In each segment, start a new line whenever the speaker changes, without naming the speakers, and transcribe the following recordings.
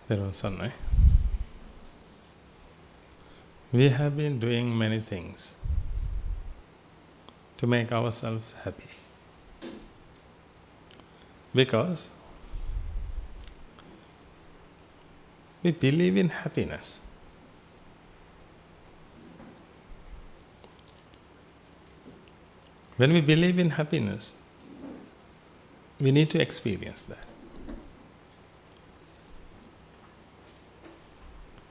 Son, we have been doing many things to make ourselves happy because we believe in happiness. When we believe in happiness, we need to experience that.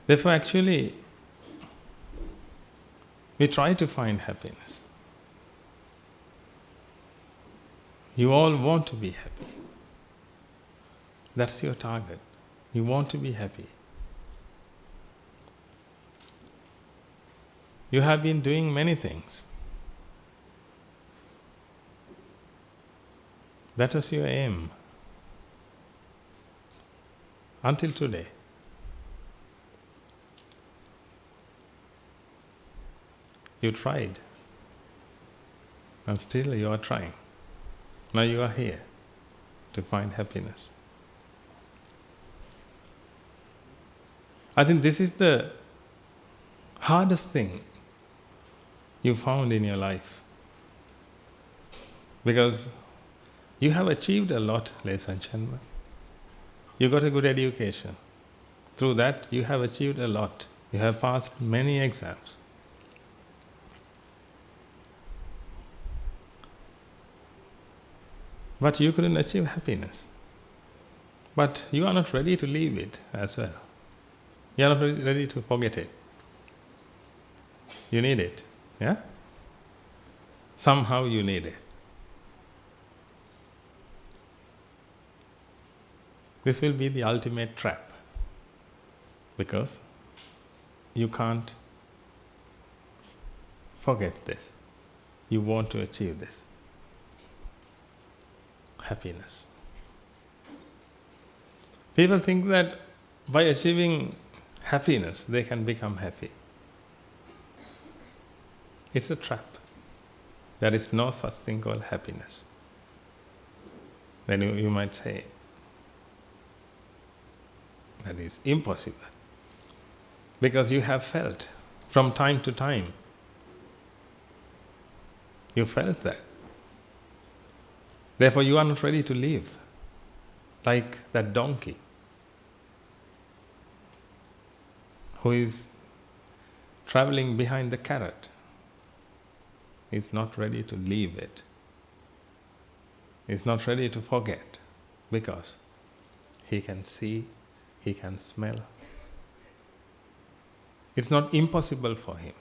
Therefore, actually, we try to find happiness. You all want to be happy. That's your target. You want to be happy. You have been doing many things. That was your aim until today. You tried, and still you are trying. Now you are here to find happiness. I think this is the hardest thing you found in your life, because you have achieved a lot, ladies and gentlemen. You got a good education. Through that, you have achieved a lot. You have passed many exams. But you couldn't achieve happiness. But you are not ready to leave it as well. You are not ready to forget it. You need it. Yeah? Somehow you need it. This will be the ultimate trap, because you can't forget this. You want to achieve this. Happiness. People think that by achieving happiness, they can become happy. It's a trap. There is no such thing called happiness. Then you might say, that is impossible. Because you have felt from time to time. You felt that. Therefore you are not ready to live like that donkey who is traveling behind the carrot. He is not ready to leave it. He is not ready to forget, because he can see, he can smell. It's not impossible for him.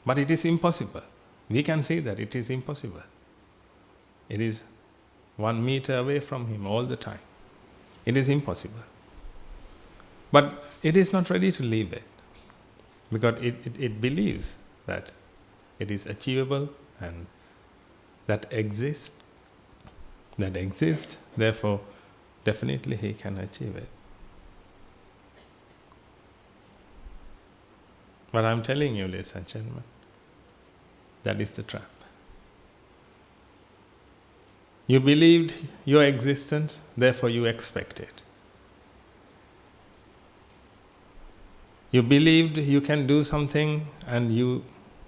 But it is impossible. We can see that it is impossible. It is 1 meter away from him all the time. It is impossible. But it is not ready to leave it, because it believes that it is achievable and that exists, therefore definitely he can achieve it. But I'm telling you, ladies and gentlemen, that is the trap. You believed your existence, therefore you expect it. You believed you can do something and you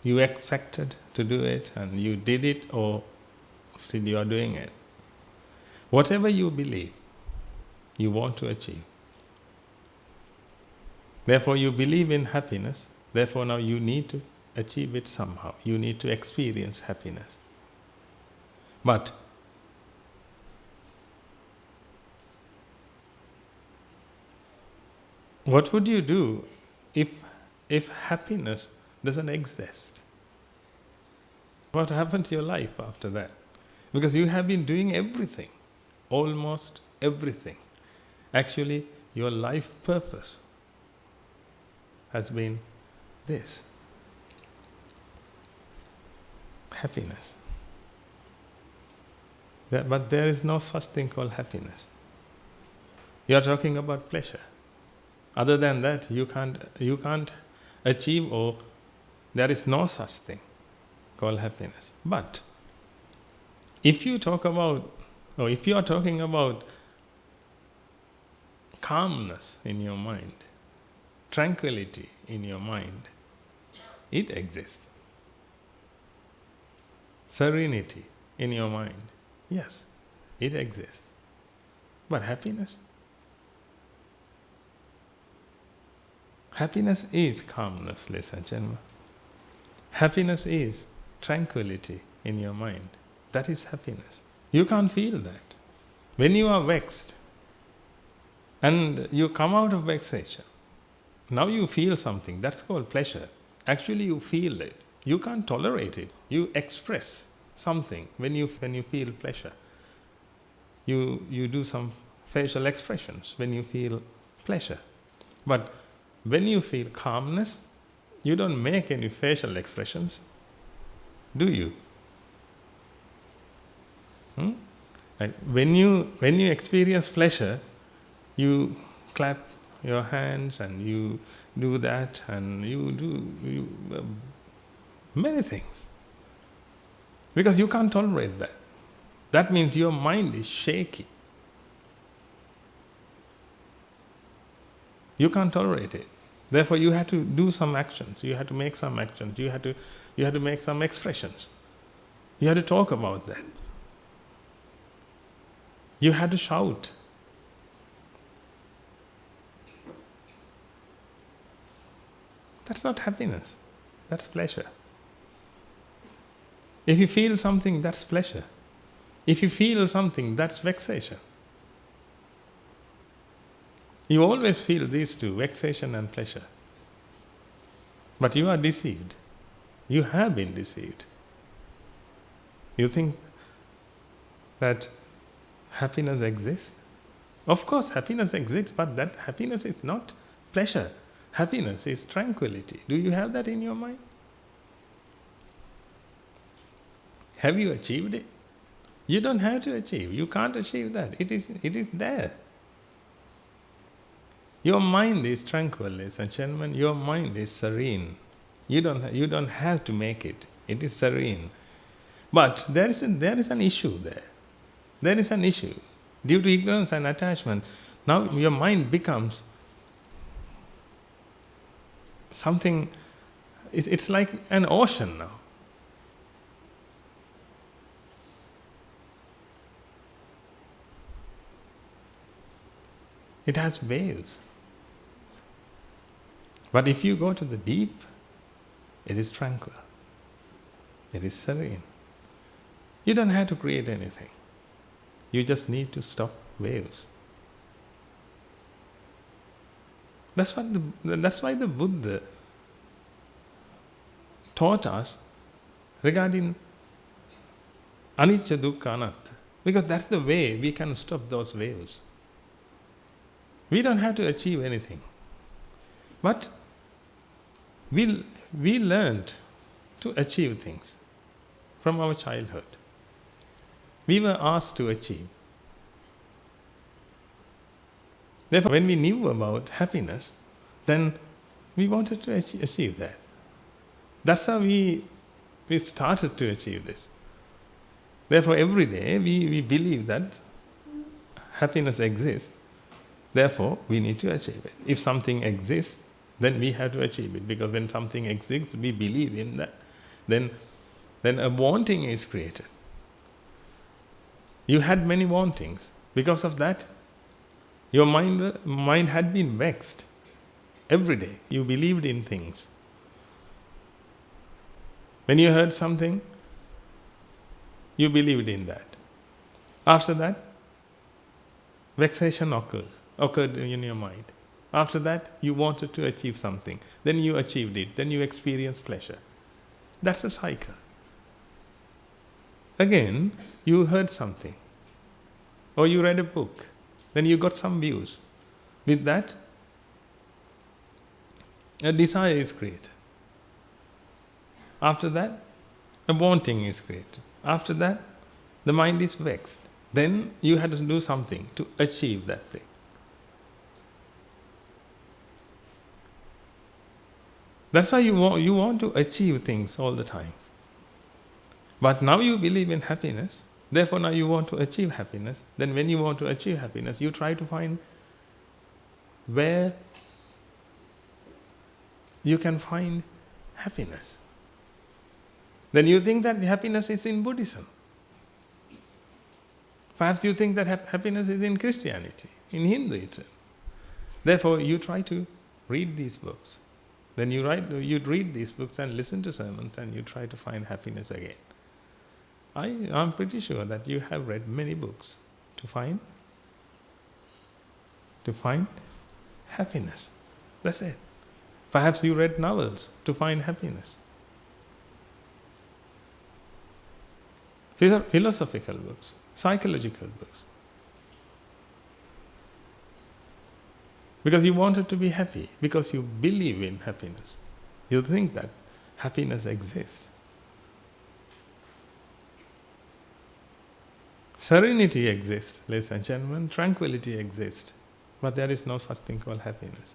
expected to do it and you did it, or still you are doing it. Whatever you believe, you want to achieve. Therefore you believe in happiness, therefore now you need to achieve it somehow. You need to experience happiness. But what would you do if happiness doesn't exist? What happened to your life after that? Because you have been doing everything, almost everything. Actually, your life purpose has been this: happiness. But there is no such thing called happiness. You are talking about pleasure. Other than that, you can't achieve, or there is no such thing called happiness. But if you talk about, or if you are talking about calmness in your mind, tranquility in your mind, it exists. Serenity in your mind, yes, it exists. But happiness? Happiness is calmness, ladies and gentlemen. Happiness is tranquility in your mind. That is happiness. You can't feel that. When you are vexed and you come out of vexation, now you feel something, that's called pleasure. Actually you feel it. You can't tolerate it. You express something when you feel pleasure. You do some facial expressions when you feel pleasure. But when you feel calmness, you don't make any facial expressions, do you? And when you experience pleasure, you clap your hands and you do that and you do many things. Because you can't tolerate that. That means your mind is shaky. You can't tolerate it. Therefore you have to do some actions, you have to make some actions, you have to make some expressions. You have to talk about that. You have to shout. That's not happiness, that's pleasure. If you feel something, that's pleasure. If you feel something, that's vexation. You always feel these two, vexation and pleasure. But you are deceived. You have been deceived. You think that happiness exists? Of course, happiness exists, but that happiness is not pleasure. Happiness is tranquility. Do you have that in your mind? Have you achieved it? You don't have to achieve. You can't achieve that. It is there. Your mind is tranquil, ladies and gentlemen. Your mind is serene. You don't have to make it. It is serene. But there is an issue there. There is an issue. Due to ignorance and attachment, now your mind becomes something, it's like an ocean now. It has waves. But if you go to the deep, it is tranquil. It is serene. You don't have to create anything. You just need to stop waves. That's why the Buddha taught us regarding anicca, dukkha, anatta. Because that's the way we can stop those waves. We don't have to achieve anything. But we learned to achieve things from our childhood. We were asked to achieve. Therefore, when we knew about happiness, then we wanted to achieve that. That's how we started to achieve this. Therefore, every day we believe that happiness exists. Therefore, we need to achieve it. If something exists, then we have to achieve it. Because when something exists, we believe in that. Then a wanting is created. You had many wantings. Because of that, your mind had been vexed. Every day, you believed in things. When you heard something, you believed in that. After that, vexation occurred in your mind. After that, you wanted to achieve something. Then you achieved it. Then you experienced pleasure. That's a cycle. Again, you heard something. Or you read a book. Then you got some views. With that, a desire is created. After that, a wanting is created. After that, the mind is vexed. Then you had to do something to achieve that thing. That's why you want to achieve things all the time. But now you believe in happiness, therefore now you want to achieve happiness. Then when you want to achieve happiness, you try to find where you can find happiness. Then you think that happiness is in Buddhism. Perhaps you think that happiness is in Christianity, in Hinduism. Therefore, you try to read these books. Then you read these books and listen to sermons and you try to find happiness again. I'm pretty sure that you have read many books to find happiness. That's it. Perhaps you read novels to find happiness. Philosophical books, psychological books. Because you wanted to be happy, because you believe in happiness. You think that happiness exists. Serenity exists, ladies and gentlemen, tranquility exists, but there is no such thing called happiness.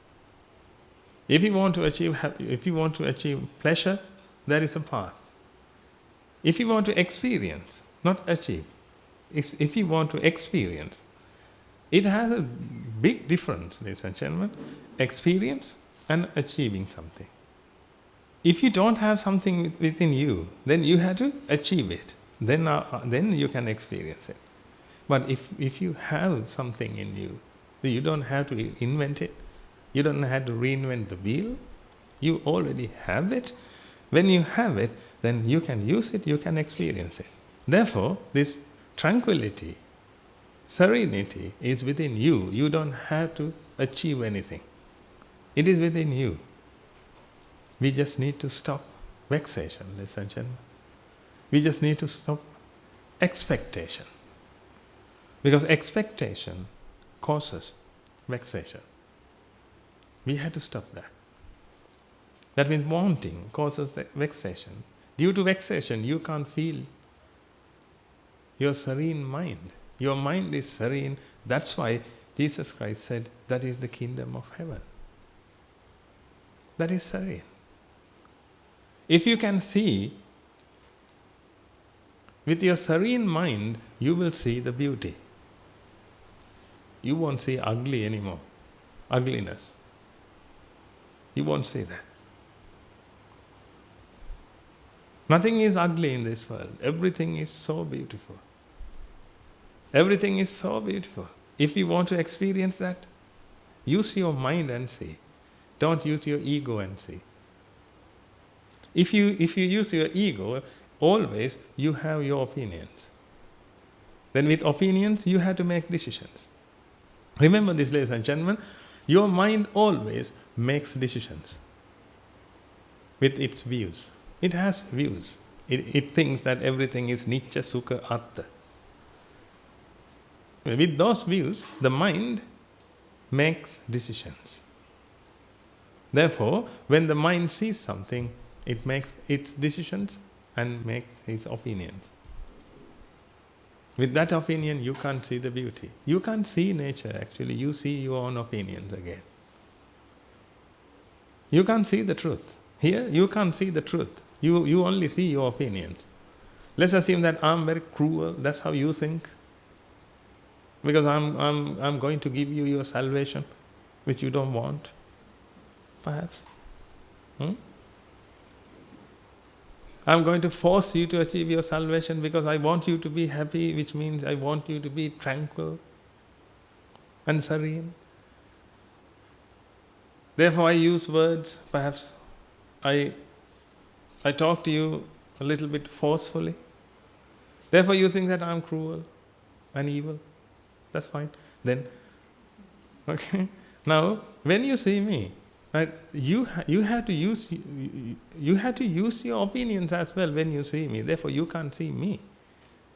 If you want to achieve pleasure, there is a path. If you want to experience, not achieve, if you want to experience, it has a big difference, ladies and gentlemen, experience and achieving something. If you don't have something within you, then you have to achieve it. Then you can experience it. But if you have something in you, you don't have to invent it. You don't have to reinvent the wheel. You already have it. When you have it, then you can use it, you can experience it. Therefore, this tranquility, serenity is within you. You don't have to achieve anything. It is within you. We just need to stop vexation, ladies and gentlemen. We just need to stop expectation. Because expectation causes vexation. We have to stop that. That means wanting causes vexation. Due to vexation, you can't feel your serene mind. Your mind is serene. That's why Jesus Christ said, that is the kingdom of heaven. That is serene. If you can see, with your serene mind, you will see the beauty. You won't see ugly anymore, ugliness. You won't see that. Nothing is ugly in this world. Everything is so beautiful. Everything is so beautiful. If you want to experience that, use your mind and see. Don't use your ego and see. If you use your ego, always you have your opinions. Then with opinions, you have to make decisions. Remember this, ladies and gentlemen, your mind always makes decisions with its views. It has views. It thinks that everything is Nitya, Sukha, Atta. With those views, the mind makes decisions. Therefore, when the mind sees something, it makes its decisions and makes its opinions. With that opinion, you can't see the beauty. You can't see nature actually, you see your own opinions again. You can't see the truth. Here, you can't see the truth. You only see your opinions. Let's assume that I'm very cruel, that's how you think. Because I'm going to give you your salvation, which you don't want, perhaps. I'm going to force you to achieve your salvation because I want you to be happy, which means I want you to be tranquil and serene. Therefore I use words, perhaps I talk to you a little bit forcefully. Therefore you think that I'm cruel and evil. That's fine. Then, okay. Now, when you see me, right, you have to use your opinions as well when you see me. Therefore, you can't see me.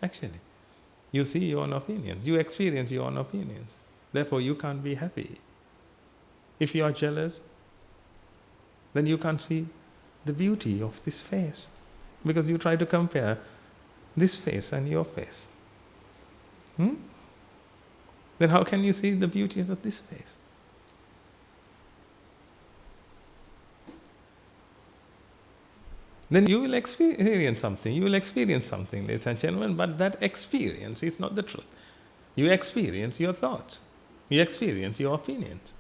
Actually, you see your own opinions. You experience your own opinions. Therefore, you can't be happy. If you are jealous, then you can't see the beauty of this face, because you try to compare this face and your face. Then how can you see the beauty of this face? Then you will experience something. You will experience something, ladies and gentlemen, but that experience is not the truth. You experience your thoughts. You experience your opinions.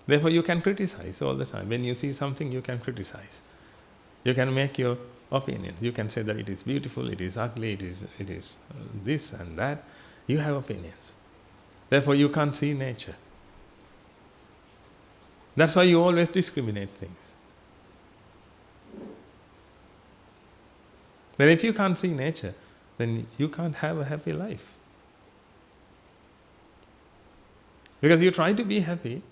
Therefore, you can criticize all the time. When you see something, you can criticize. You can make your opinion. You can say that it is beautiful, it is ugly, it is this and that. You have opinions. Therefore, you can't see nature. That's why you always discriminate things. Then if you can't see nature, then you can't have a happy life. Because you try to be happy.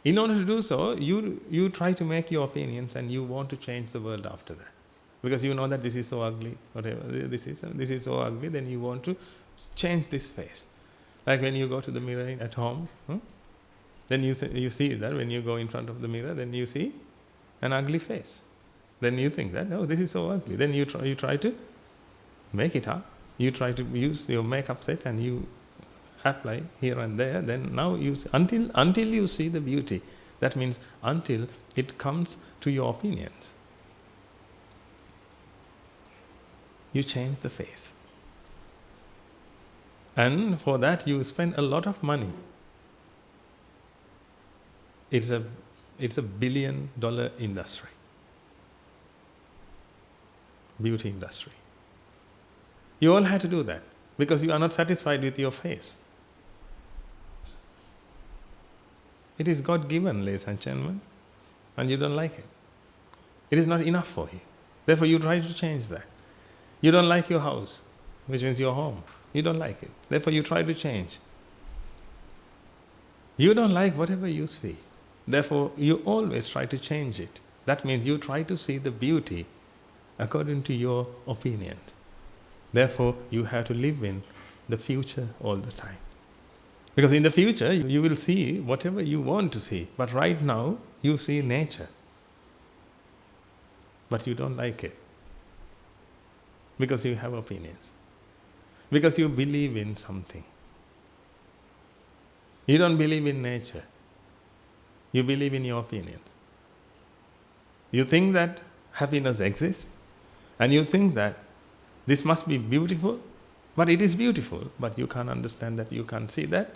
In order to do so, you try to make your opinions and you want to change the world after that. Because you know that this is so ugly, whatever this is so ugly, then you want to change this face. Like when you go to the mirror at home, then you see that when you go in front of the mirror, then you see an ugly face. Then you think that, oh, this is so ugly. Then you try to make it up. You try to use your makeup set and you apply here and there. Then now until you see the beauty. That means until it comes to your opinions. You change the face. And for that you spend a lot of money. It's a $1 billion industry. Beauty industry. You all had to do that because you are not satisfied with your face. It is God-given, ladies and gentlemen, and you don't like it. It is not enough for you. Therefore, you try to change that. You don't like your house, which means your home. You don't like it. Therefore, you try to change. You don't like whatever you see. Therefore, you always try to change it. That means you try to see the beauty according to your opinion. Therefore, you have to live in the future all the time. Because in the future, you will see whatever you want to see. But right now, you see nature. But you don't like it. Because you have opinions. Because you believe in something. You don't believe in nature. You believe in your opinions. You think that happiness exists. And you think that this must be beautiful. But it is beautiful. But you can't understand that. You can't see that.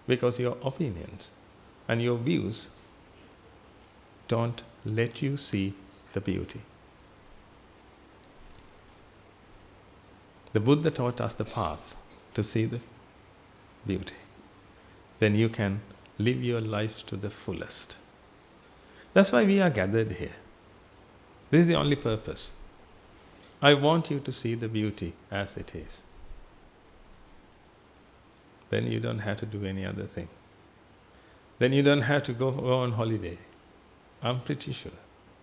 Because your opinions and your views don't let you see the beauty. The Buddha taught us the path to see the beauty. Then you can live your life to the fullest. That's why we are gathered here. This is the only purpose. I want you to see the beauty as it is. Then you don't have to do any other thing. Then you don't have to go on holiday. I'm pretty sure,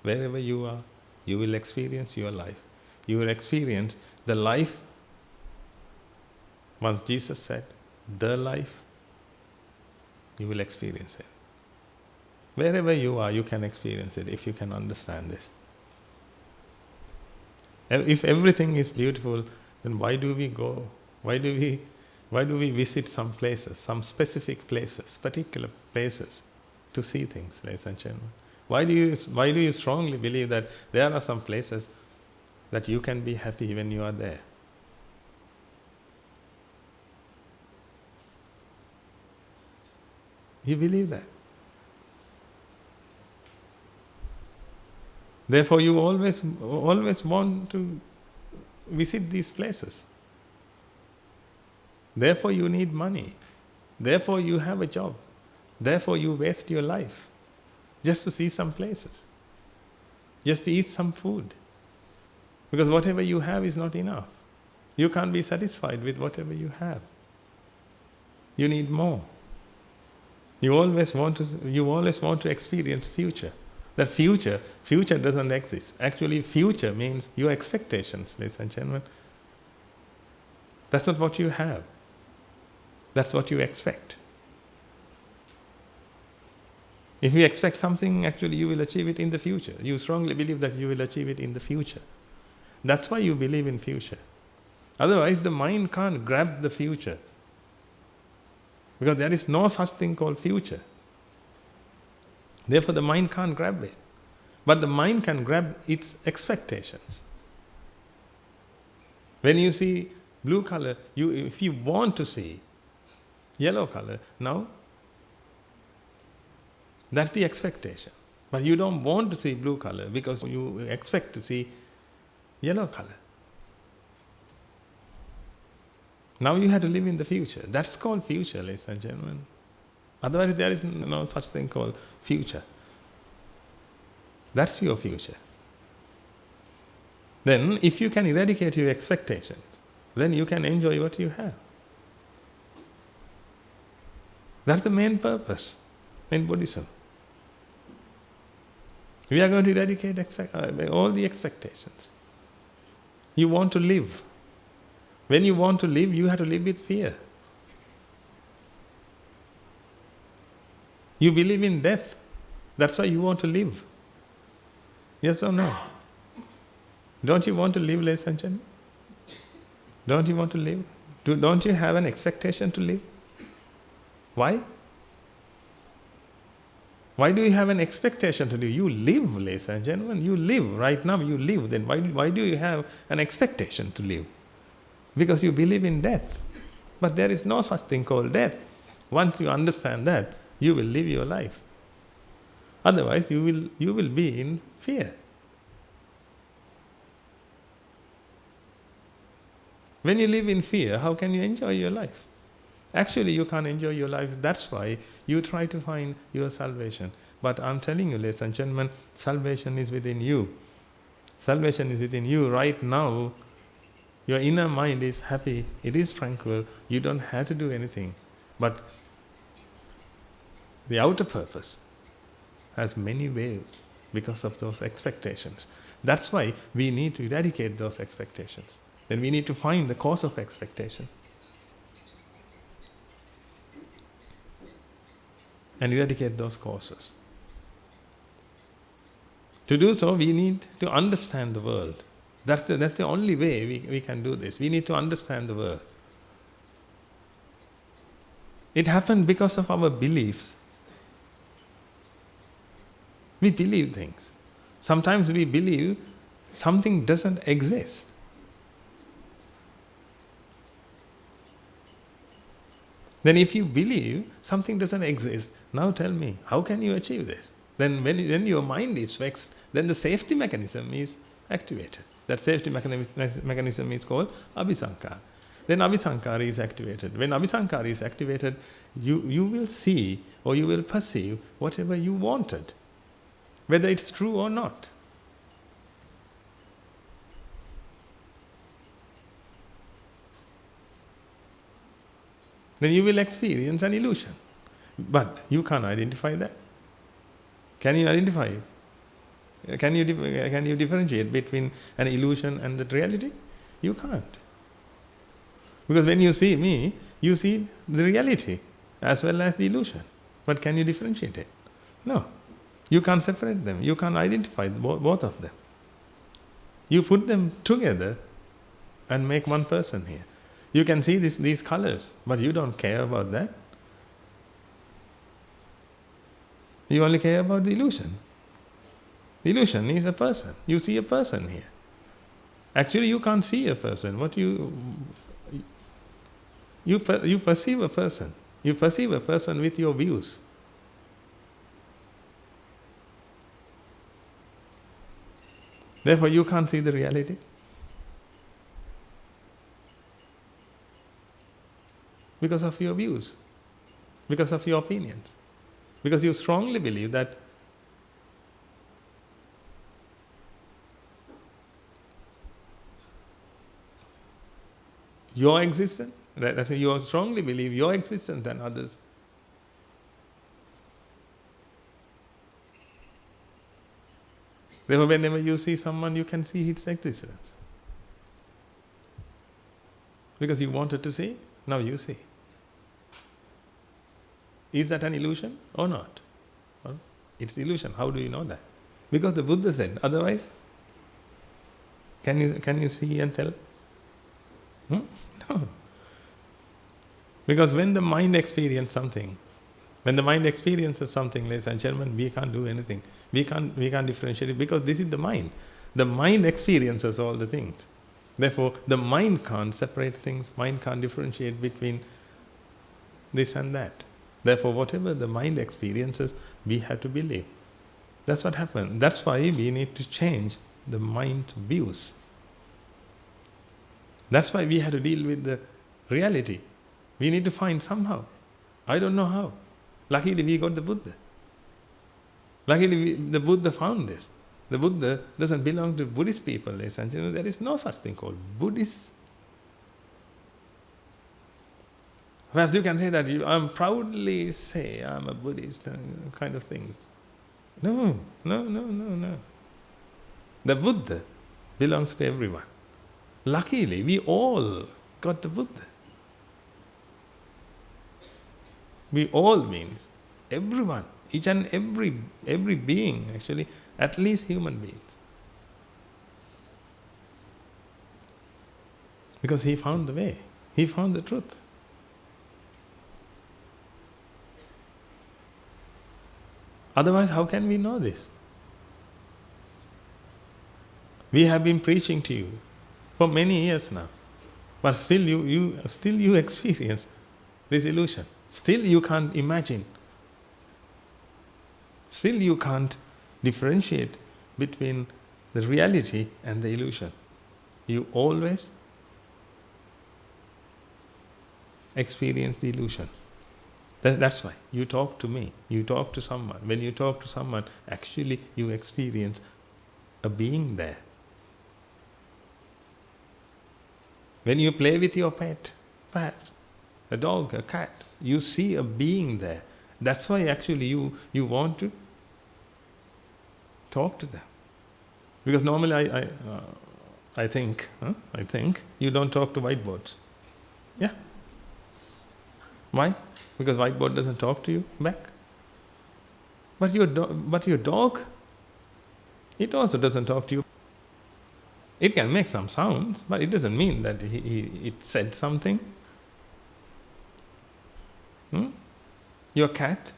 wherever you are, you will experience your life. You will experience the life, once Jesus said, the life, you will experience it. Wherever you are, you can experience it if you can understand this. If everything is beautiful, then why do we go? Why do we visit some places, some specific places, particular places to see things, ladies and gentlemen? Why do you strongly believe that there are some places that you can be happy when you are there? You believe that. Therefore, you always want to visit these places. Therefore, you need money. Therefore, you have a job. Therefore, you waste your life just to see some places, just to eat some food. Because whatever you have is not enough. You can't be satisfied with whatever you have. You need more. You always want to experience future. That future doesn't exist. Actually, future means your expectations, ladies and gentlemen. That's not what you have. That's what you expect. If you expect something, actually you will achieve it in the future. You strongly believe that you will achieve it in the future. That's why you believe in future. Otherwise, the mind can't grab the future. Because there is no such thing called future. Therefore, the mind can't grab it. But the mind can grab its expectations. When you see blue color, if you want to see yellow color, now That's the expectation. But you don't want to see blue color because you expect to see yellow color. Now you have to live in the future. That's called future, ladies and gentlemen. Otherwise there is no such thing called future. That's your future. Then if you can eradicate your expectations, then you can enjoy what you have. That's the main purpose in Buddhism. We are going to eradicate all the expectations. You want to live. When you want to live, you have to live with fear. You believe in death. That's why you want to live. Yes or no? Don't you want to live, ladies and gentlemen? Don't you want to live? Don't you have an expectation to live? Why? Why do you have an expectation to live? You live, ladies and gentlemen. You live. Right now you live. Then why do you have an expectation to live? Because you believe in death. But there is no such thing called death. Once you understand that, you will live your life. Otherwise, you will be in fear. When you live in fear, how can you enjoy your life? Actually, you can't enjoy your life. That's why you try to find your salvation. But I'm telling you, ladies and gentlemen, salvation is within you. Salvation is within you right now. Your inner mind is happy. It is tranquil. You don't have to do anything. But the outer purpose has many waves because of those expectations. That's why we need to eradicate those expectations. Then we need to find the cause of expectation. And eradicate those causes. To do so, we need to understand the world. That's the only way we can do this. We need to understand the world. It happened because of our beliefs. We believe things. Sometimes we believe something doesn't exist. Then if you believe something doesn't exist, now tell me, how can you achieve this? Then when your mind is vexed, then the safety mechanism is activated. That safety mechanism is called abhisankara. Then abhisankara is activated. When abhisankara is activated, you will see or you will perceive whatever you wanted, whether it's true or not. Then you will experience an illusion. But you can't identify that. Can you identify it? Can you differentiate between an illusion and the reality? You can't. Because when you see me, you see the reality as well as the illusion. But can you differentiate it? No. You can't separate them. You can't identify both of them. You put them together and make one person here. You can see these colors, but you don't care about that. You only care about the illusion. The illusion is a person. You see a person here. Actually, you can't see a person. What you perceive a person. You perceive a person with your views. Therefore, you can't see the reality. Because of your views, because of your opinions, because you strongly believe that your existence, that you strongly believe your existence than others. Therefore, whenever you see someone, you can see his existence. Because you wanted to see, now you see. Is that an illusion or not? Well, it's illusion. How do you know that? Because the Buddha said, otherwise, can you see and tell? No. Because when the mind experiences something, ladies and gentlemen, we can't do anything. We can't differentiate it because this is the mind. The mind experiences all the things. Therefore, the mind can't separate things. Mind can't differentiate between this and that. Therefore, whatever the mind experiences, We have to believe. That's what happened. That's why we need to change the mind views. That's why we have to deal with the reality. We need to find somehow. I don't know how. Luckily we got the Buddha. Luckily the Buddha found this. The Buddha doesn't belong to Buddhist people, ladies and gentlemen. There is no such thing called Buddhist. Perhaps you can say that I'm proudly say I'm a Buddhist kind of things. No. The Buddha belongs to everyone. Luckily, we all got the Buddha. We all means everyone, each and every being, actually, at least human beings. Because he found the way, he found the truth. Otherwise, how can we know this? We have been preaching to you for many years now, but still you experience this illusion. Still you can't imagine. Still you can't differentiate between the reality and the illusion. You always experience the illusion. That's why you talk to me, you talk to someone. When you talk to someone, actually you experience a being there. When you play with your pet, perhaps a dog, a cat, you see a being there. That's why actually you want to talk to them. Because normally I think you don't talk to whiteboards. Yeah. Why? Because whiteboard doesn't talk to you back. But your dog, it also doesn't talk to you. It can make some sounds, but it doesn't mean that it said something. Your cat,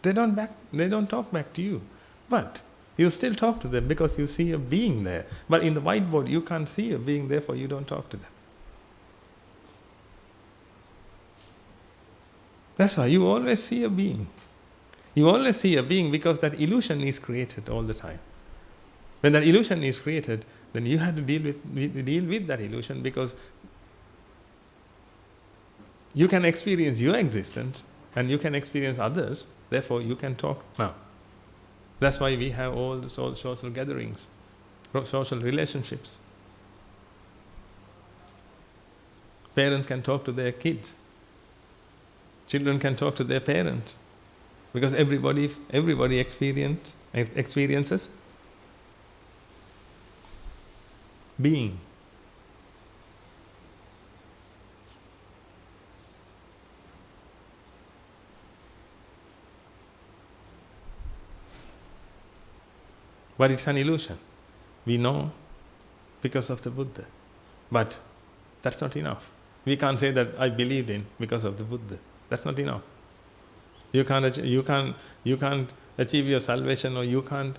they don't talk back to you. But you still talk to them because you see a being there. But in the whiteboard, you can't see a being, therefore you don't talk to them. That's why you always see a being. You always see a being because that illusion is created all the time. When that illusion is created, then you have to deal with that illusion, because you can experience your existence and you can experience others, therefore you can talk now. That's why we have all the social gatherings, social relationships. Parents can talk to their kids. Children can talk to their parents. Because everybody experiences being. But it's an illusion. We know because of the Buddha. But that's not enough. We can't say that I believed in because of the Buddha. That's not enough. You can't achieve your salvation, or you can't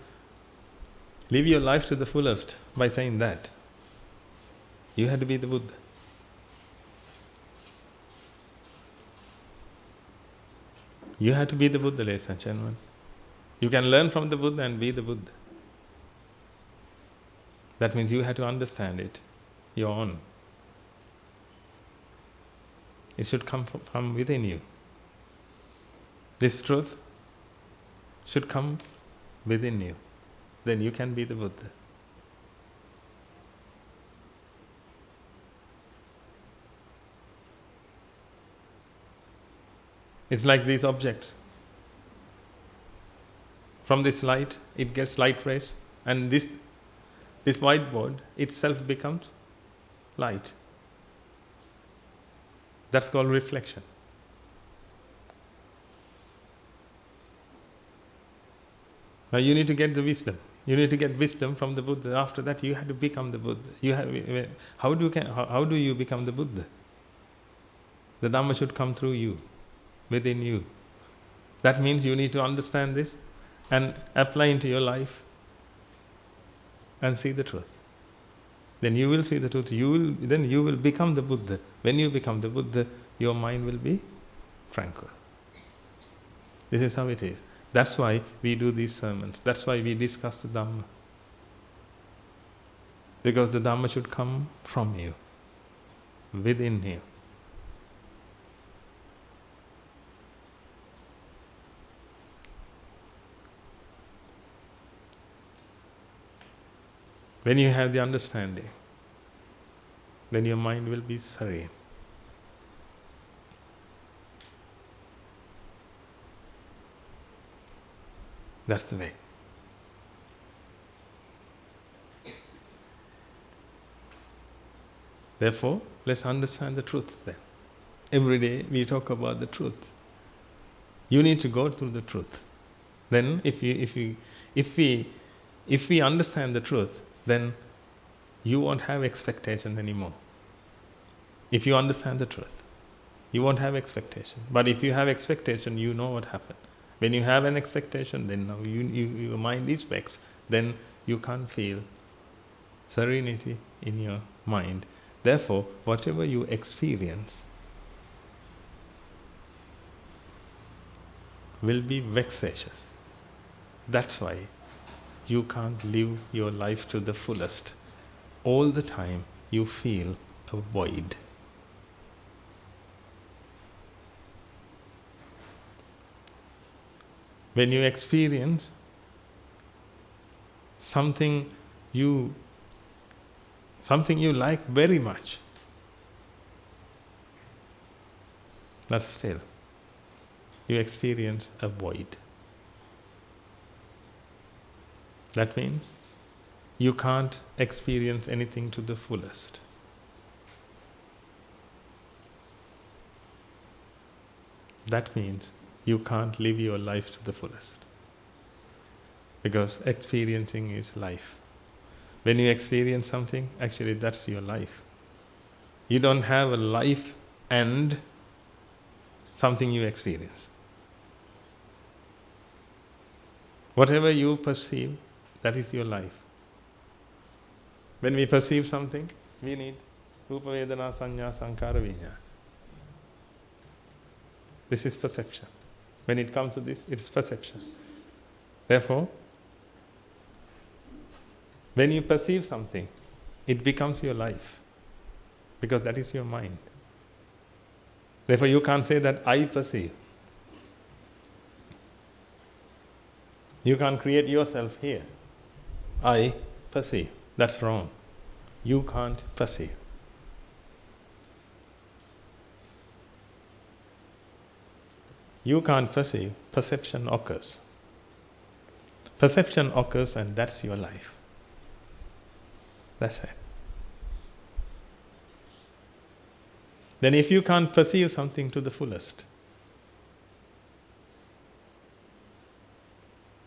live your life to the fullest by saying that. You have to be the Buddha. You have to be the Buddha, ladies and gentlemen. You can learn from the Buddha and be the Buddha. That means you have to understand it, your own. It should come from within you. This truth should come within you. Then you can be the Buddha. It's like these objects. From this light, it gets light rays, and this whiteboard itself becomes light. That's called reflection. Now you need to get the wisdom. You need to get wisdom from the Buddha. After that, you have to become the Buddha. How do you become the Buddha? The Dhamma should come through you, within you. That means you need to understand this and apply into your life and see the truth. Then you will see the truth. Then you will become the Buddha. When you become the Buddha, your mind will be tranquil. This is how it is. That's why we do these sermons. That's why we discuss the Dhamma. Because the Dhamma should come from you, within you. When you have the understanding, then your mind will be serene. That's the way. Therefore, let's understand the truth then. Every day we talk about the truth. You need to go through the truth. Then if we understand the truth, then you won't have expectation anymore. If you understand the truth, you won't have expectation. But if you have expectation, you know what happened. When you have an expectation, then now your mind is vexed, then you can't feel serenity in your mind. Therefore, whatever you experience will be vexatious. That's why you can't live your life to the fullest. All the time you feel a void. When you experience something you like very much, but still you experience a void. That means you can't experience anything to the fullest. That means you can't live your life to the fullest. Because experiencing is life. When you experience something, actually that's your life. You don't have a life and something you experience. Whatever you perceive, that is your life. When we perceive something, we need Rupa Vedana Sanya Sankara Viññāna. This is perception. When it comes to this, it's perception. Therefore, when you perceive something, it becomes your life. Because that is your mind. Therefore, you can't say that I perceive. You can't create yourself here. I perceive. That's wrong. You can't perceive. You can't perceive. Perception occurs. Perception occurs and that's your life. That's it. Then if you can't perceive something to the fullest,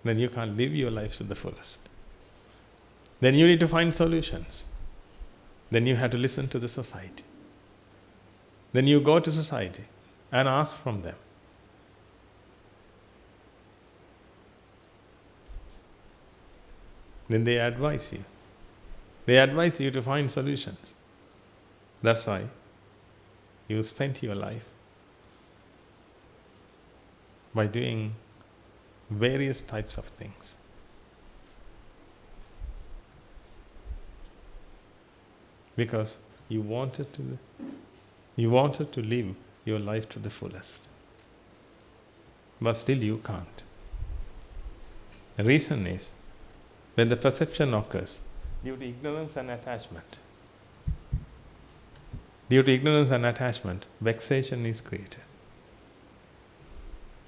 then you can't live your life to the fullest. Then you need to find solutions. Then you have to listen to the society. Then you go to society and ask from them. Then they advise you. They advise you to find solutions. That's why you spent your life by doing various types of things. Because you wanted to live your life to the fullest. But still you can't. The reason is, when the perception occurs, due to ignorance and attachment. Due to ignorance and attachment, vexation is created.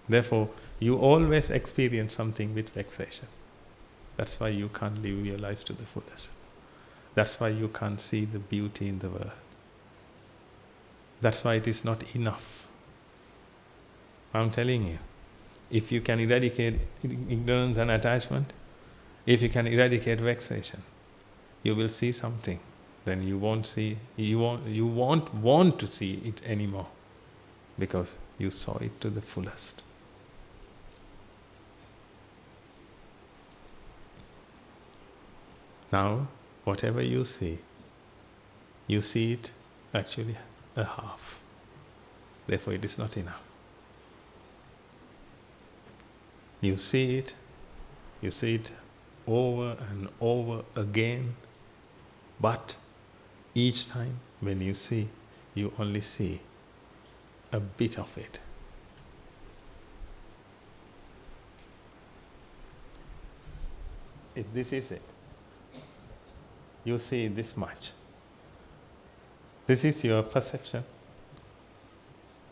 Therefore, you always experience something with vexation. That's why you can't live your life to the fullest. That's why you can't see the beauty in the world. That's why it is not enough. I'm telling you, if you can eradicate ignorance and attachment, if you can eradicate vexation, you will see something. Then you won't want to see it anymore, because you saw it to the fullest. Now, whatever you see it actually a half. Therefore, it is not enough. You see it over and over again, but each time when you see, you only see a bit of it. If this is it, you see this much. This is your perception.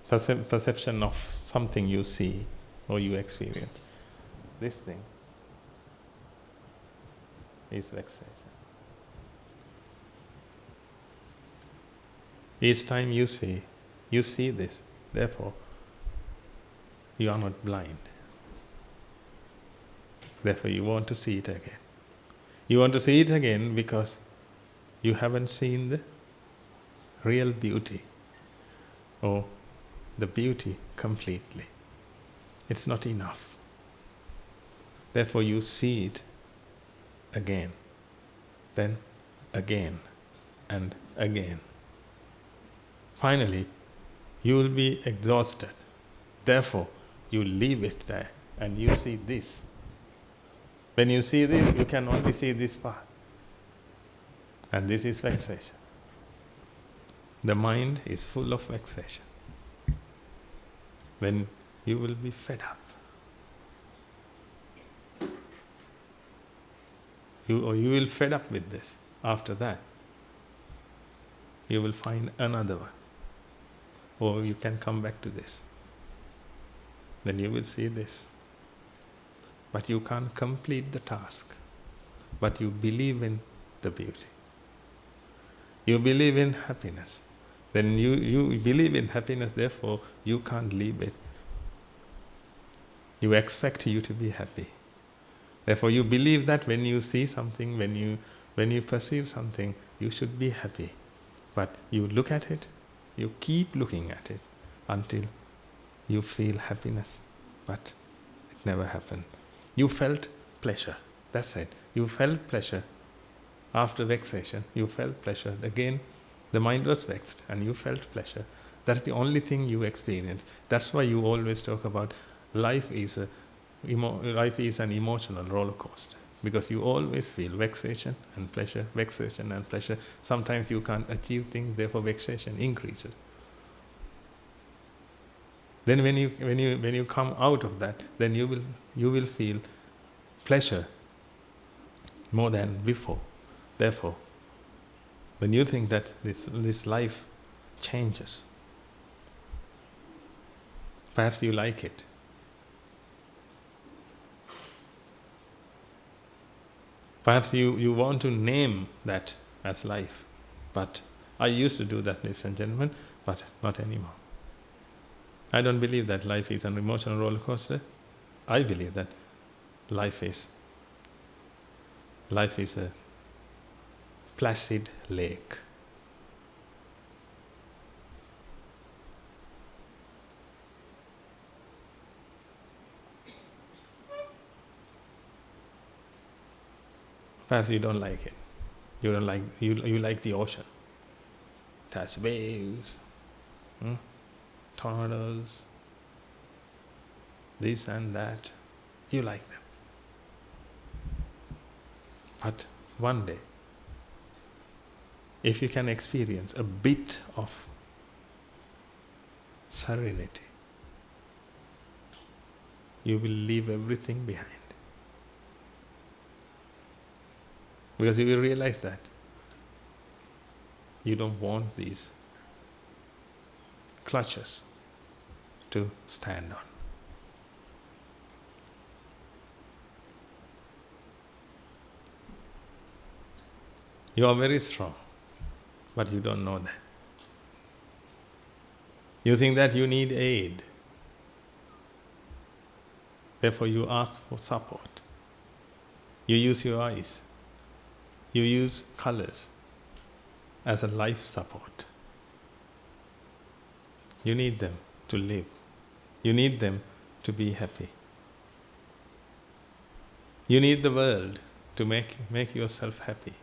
Perception of something you see or you experience. This thing is vexation. Each time you see this. Therefore, you are not blind. Therefore, you want to see it again. You want to see it again because you haven't seen the real beauty or the beauty completely. It's not enough. Therefore, you see it again, then again, and again. Finally, you will be exhausted. Therefore, you leave it there and you see this. When you see this, you can only see this part. And this is vexation. The mind is full of vexation. When you will be fed up. You will fed up with this. After that, you will find another one. Or you can come back to this. Then you will see this. But you can't complete the task. But you believe in the beauty. You believe in happiness. Then you believe in happiness, therefore you can't leave it. You expect you to be happy. Therefore you believe that when you see something, when you perceive something, you should be happy. But you look at it, you keep looking at it until you feel happiness. But it never happened. You felt pleasure. That's it. You felt pleasure. After vexation, you felt pleasure. Again, the mind was vexed and you felt pleasure. That's the only thing you experienced. That's why you always talk about life is an emotional roller coaster. Because you always feel vexation and pleasure, vexation and pleasure. Sometimes you can't achieve things, therefore vexation increases. Then when you come out of that, then you will feel pleasure more than before. Therefore, when you think that this life changes, perhaps you like it. Perhaps you want to name that as life. But I used to do that, ladies and gentlemen, but not anymore. I don't believe that life is an emotional roller coaster. I believe that life is a placid lake. Perhaps you don't like it. You like the ocean. It has waves, tornadoes, this and that. You like them. But one day, if you can experience a bit of serenity, you will leave everything behind. Because you will realize that you don't want these clutches to stand on. You are very strong, but you don't know that. You think that you need aid. Therefore you ask for support. You use your eyes. You use colors as a life support. You need them to live. You need them to be happy. You need the world to make yourself happy.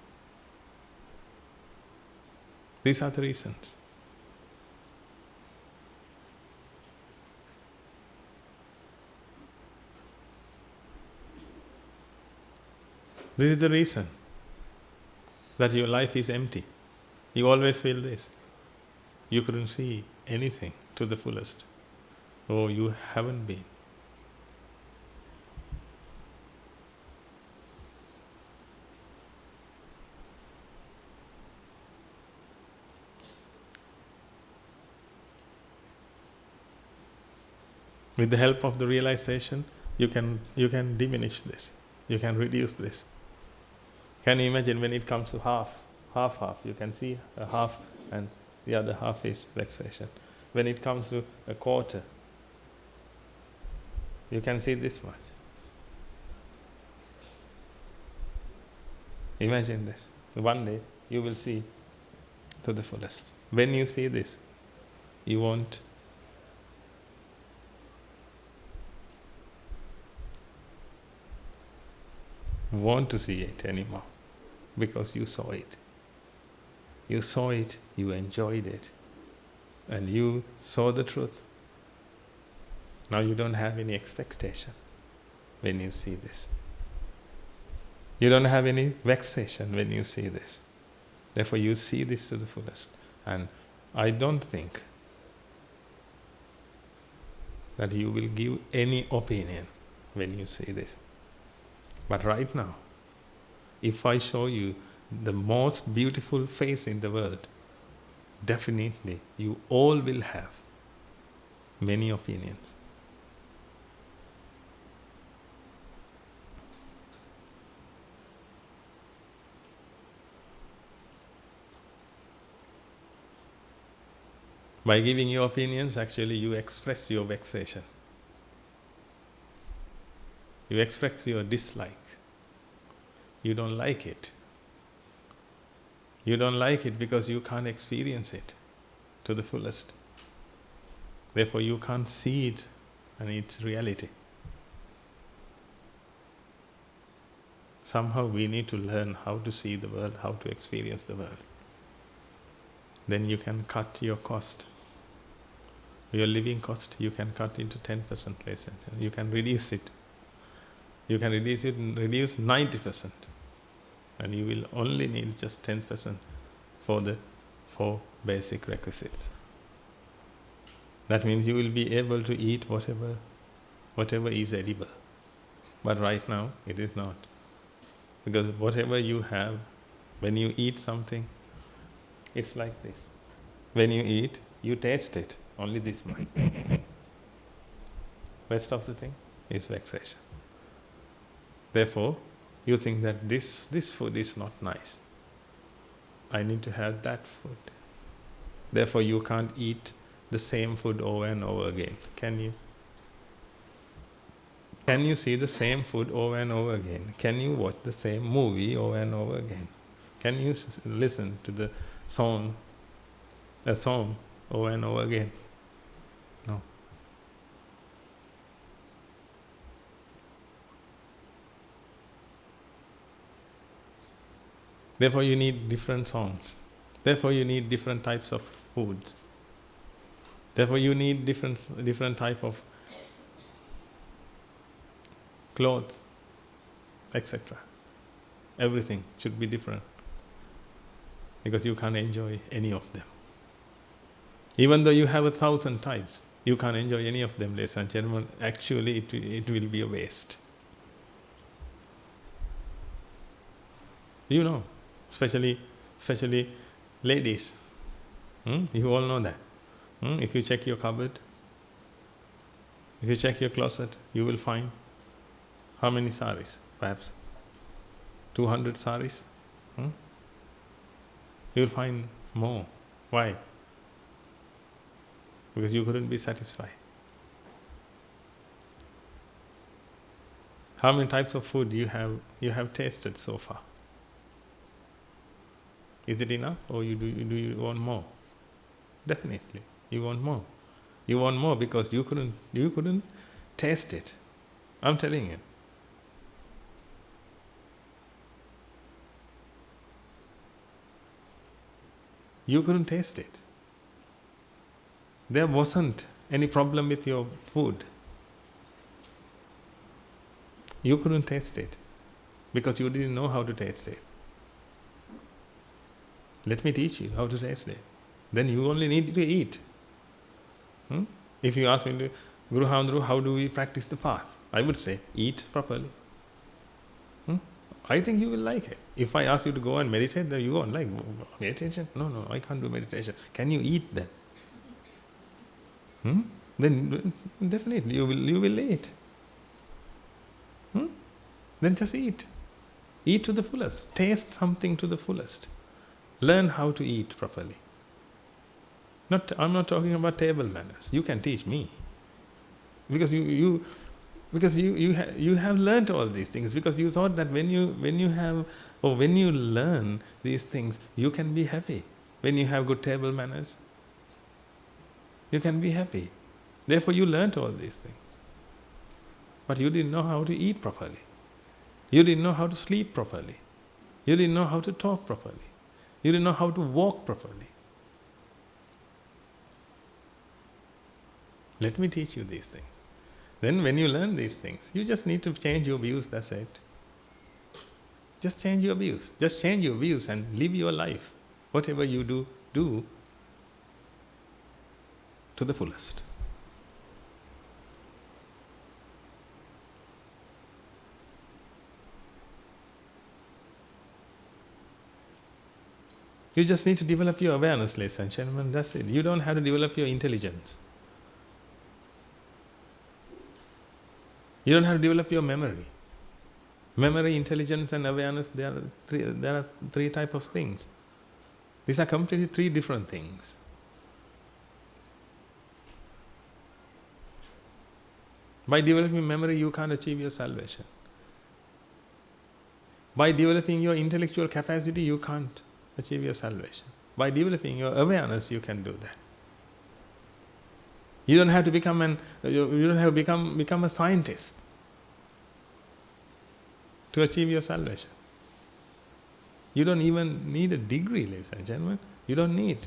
These are the reasons. This is the reason that your life is empty. You always feel this. You couldn't see anything to the fullest. Oh, you haven't been. With the help of the realization, you can diminish this. You can reduce this. Can you imagine when it comes to half, you can see a half and the other half is vexation. When it comes to a quarter, you can see this much. Imagine this. One day you will see to the fullest. When you see this, you won't want to see it anymore, because you saw it. You saw it, you enjoyed it, and you saw the truth. Now you don't have any expectation when you see this. You don't have any vexation when you see this. Therefore you see this to the fullest. And I don't think that you will give any opinion when you see this. But right now, if I show you the most beautiful face in the world, definitely you all will have many opinions. By giving your opinions, actually you express your vexation. You express your dislike. You don't like it. You don't like it because you can't experience it to the fullest. Therefore you can't see it and its reality. Somehow we need to learn how to see the world, how to experience the world. Then you can cut your cost. Your living cost you can cut into 10% less. You can reduce it. You can reduce 90%. And you will only need just 10% for the 4 basic requisites. That means you will be able to eat whatever is edible. But right now it is not. Because whatever you have, when you eat something, it's like this. When you eat, you taste it, only this much. Rest of the thing is vexation. Therefore, you think that this food is not nice. I need to have that food. Therefore, you can't eat the same food over and over again. Can you? Can you see the same food over and over again? Can you watch the same movie over and over again? Can you listen to the song over and over again? No. Therefore you need different songs. Therefore you need different types of foods. Therefore you need different type of clothes, etc. Everything should be different. Because you can't enjoy any of them. Even though you have 1,000 types, you can't enjoy any of them, ladies and gentlemen. Actually it will be a waste. You know, especially ladies. You all know that. If you check your cupboard, if you check your closet, you will find how many saris? Perhaps 200 saris. You will find more. Why? Because you couldn't be satisfied. How many types of food you have tasted so far? Is it enough, or do you want more? Definitely, you want more. You want more because you couldn't taste it. I'm telling you. You couldn't taste it. There wasn't any problem with your food. You couldn't taste it. because you didn't know how to taste it. Let me teach you how to taste it. Then you only need to eat. If you ask me to, Guru Handru, how do we practice the path? I would say, eat properly. I think you will like it. If I ask you to go and meditate, then you won't like meditation. No, I can't do meditation. Can you eat then? Then definitely you will eat. Then just eat. Eat to the fullest. Taste something to the fullest. Learn how to eat properly. I'm not talking about table manners. You can teach me, because you have learnt all these things, because you thought that when you learn these things, you can be happy. When you have good table manners, you can be happy. Therefore, you learnt all these things. But you didn't know how to eat properly. You didn't know how to sleep properly. You didn't know how to talk properly. You didn't know how to walk properly. Let me teach you these things. Then when you learn these things, you just need to change your views, that's it. Just change your views. Just change your views and live your life. Whatever you do to the fullest. You just need to develop your awareness, ladies and gentlemen, that's it. You don't have to develop your intelligence. You don't have to develop your memory. Memory, intelligence and awareness, there are three types of things. These are completely three different things. By developing memory, you can't achieve your salvation. By developing your intellectual capacity, you can't achieve your salvation. By developing your awareness, you can do that. You don't have to become a scientist to achieve your salvation. You don't even need a degree, ladies and gentlemen. You don't need.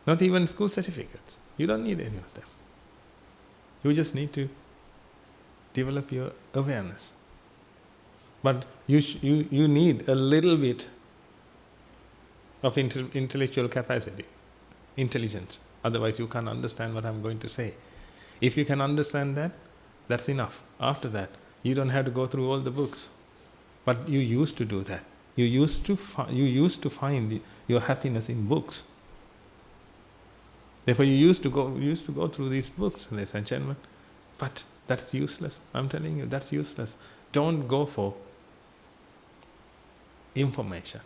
Not even school certificates. You don't need any of them. You just need to develop your awareness. But you need a little bit of intellectual capacity, intelligence. Otherwise, you can't understand what I'm going to say. If you can understand that, that's enough. After that, you don't have to go through all the books. But you used to do that. You used to find your happiness in books. Therefore, you used to go through these books, ladies and gentlemen. But that's useless. I'm telling you, that's useless. Don't go for information.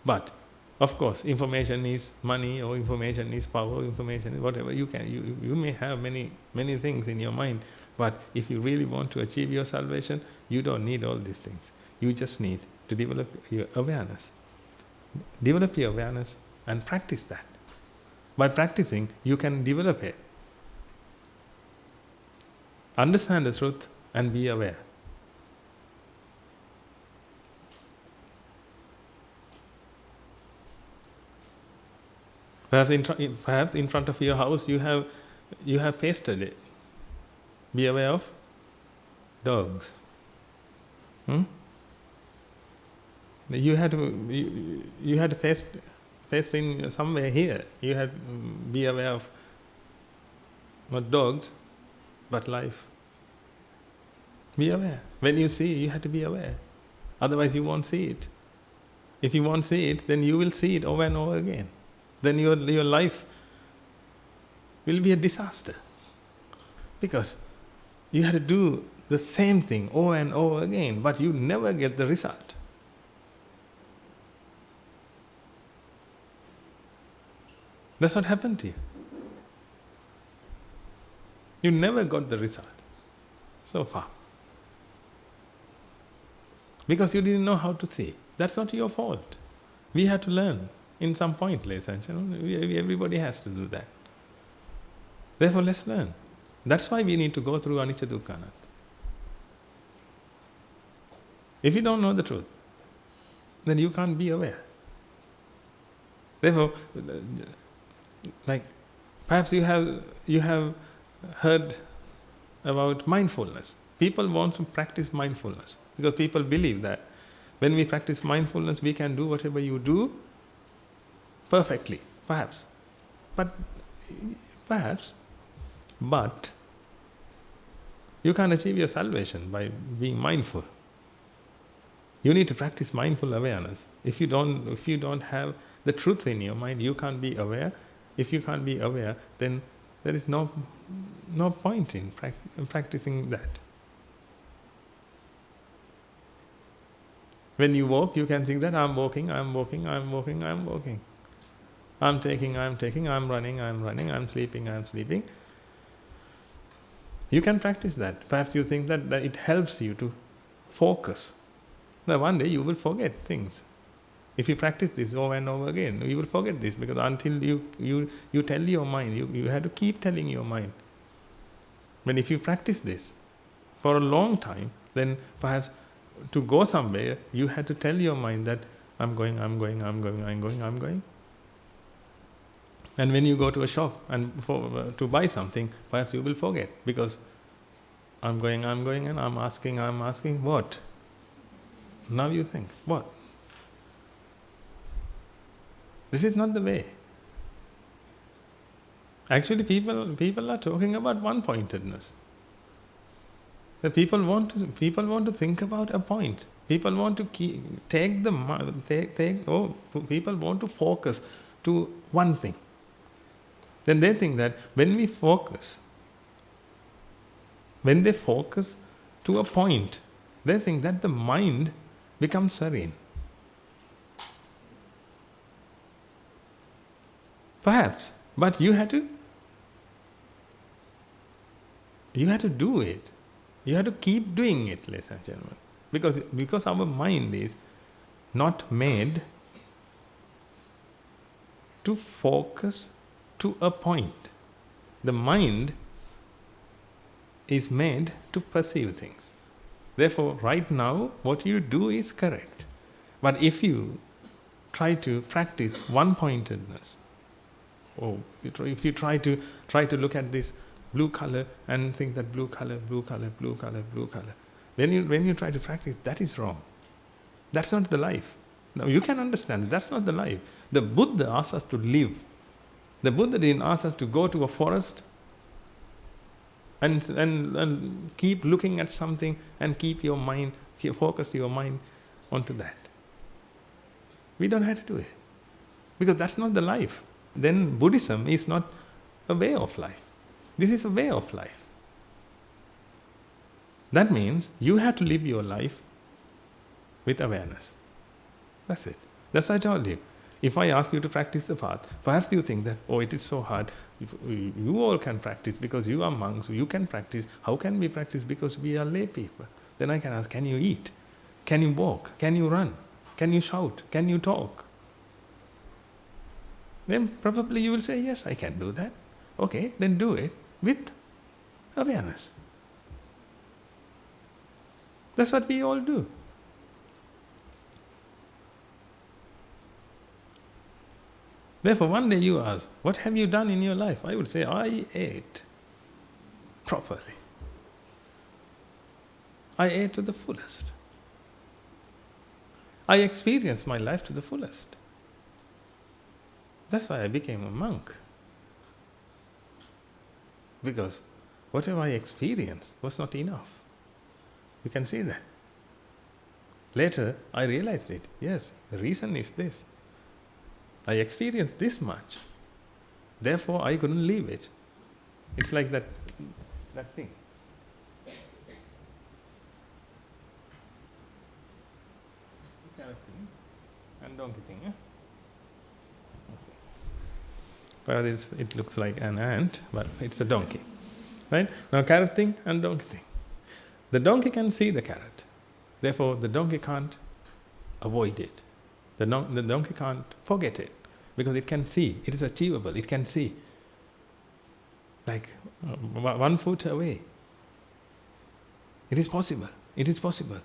But of course, information is money, or information is power, information is whatever. You may have many things in your mind, but if you really want to achieve your salvation, you don't need all these things. You just need to develop your awareness. Develop your awareness and practice that. By practicing, you can develop it. Understand the truth and be aware. Perhaps in front of your house you have pasted it. Be aware of dogs. You had to paste in somewhere here. You had to be aware of not dogs, but life. Be aware. When you see, you have to be aware. Otherwise, you won't see it. If you won't see it, then you will see it over and over again. Then your life will be a disaster. Because you have to do the same thing over and over again, but you never get the result. That's what happened to you. You never got the result so far. Because you didn't know how to see. That's not your fault. We have to learn. In some point, ladies and gentlemen, everybody has to do that. Therefore, let's learn. That's why we need to go through Anicca Dukkha Anatta. If you don't know the truth, then you can't be aware. Therefore, like perhaps you have heard about mindfulness. People want to practice mindfulness because people believe that When we practice mindfulness, we can do whatever you do perfectly, perhaps. But you can't achieve your salvation by being mindful. You need to practice mindful awareness. If you don't have the truth in your mind, you can't be aware. If you can't be aware, then there is no point in practicing that. When you walk, you can think that I'm walking, I'm walking, I'm walking, I'm walking. I'm taking, I'm running, I'm sleeping, I'm sleeping. You can practice that. Perhaps you think that it helps you to focus. Now one day you will forget things. If you practice this over and over again, you will forget this, because until you tell your mind, you have to keep telling your mind. But if you practice this for a long time, then perhaps to go somewhere, you have to tell your mind that I'm going. And when you go to a shop and to buy something, perhaps you will forget, because I'm going, and I'm asking, what? Now you think, what? This is not the way. Actually, people are talking about one-pointedness. The people want to think about a point. People want to people want to focus to one thing. Then they think that when they focus to a point, they think that the mind becomes serene. Perhaps, but you have to do it. You have to keep doing it, ladies and gentlemen. Because our mind is not made to focus to a point. The mind is made to perceive things. Therefore, right now, what you do is correct. But if you try to practice one-pointedness, or if you try to look at this blue color and think that blue color. When you try to practice, that is wrong. That's not the life. Now you can understand that's not the life. The Buddha asks us to live. The Buddha didn't ask us to go to a forest and keep looking at something and focus your mind onto that. We don't have to do it, because that's not the life. Then Buddhism is not a way of life. This is a way of life. That means you have to live your life with awareness. That's it. That's what I told you. If I ask you to practice the path, perhaps you think that, it is so hard. You all can practice because you are monks, you can practice. How can we practice? Because we are lay people. Then I can ask, can you eat? Can you walk? Can you run? Can you shout? Can you talk? Then probably you will say, yes, I can do that. Okay, then do it with awareness. That's what we all do. Therefore, one day you ask, what have you done in your life? I would say, I ate properly. I ate to the fullest. I experienced my life to the fullest. That's why I became a monk. Because whatever I experienced was not enough. You can see that. Later, I realized it. Yes, the reason is this. I experienced this much. Therefore, I couldn't leave it. It's like that thing. Carrot thing and donkey thing. Okay. But it looks like an ant, but it's a donkey. Right? Now, carrot thing and donkey thing. The donkey can see the carrot. Therefore, the donkey can't avoid it. The donkey can't forget it, because it can see. It is achievable. It can see. Like 1 foot away. It is possible. It is possible.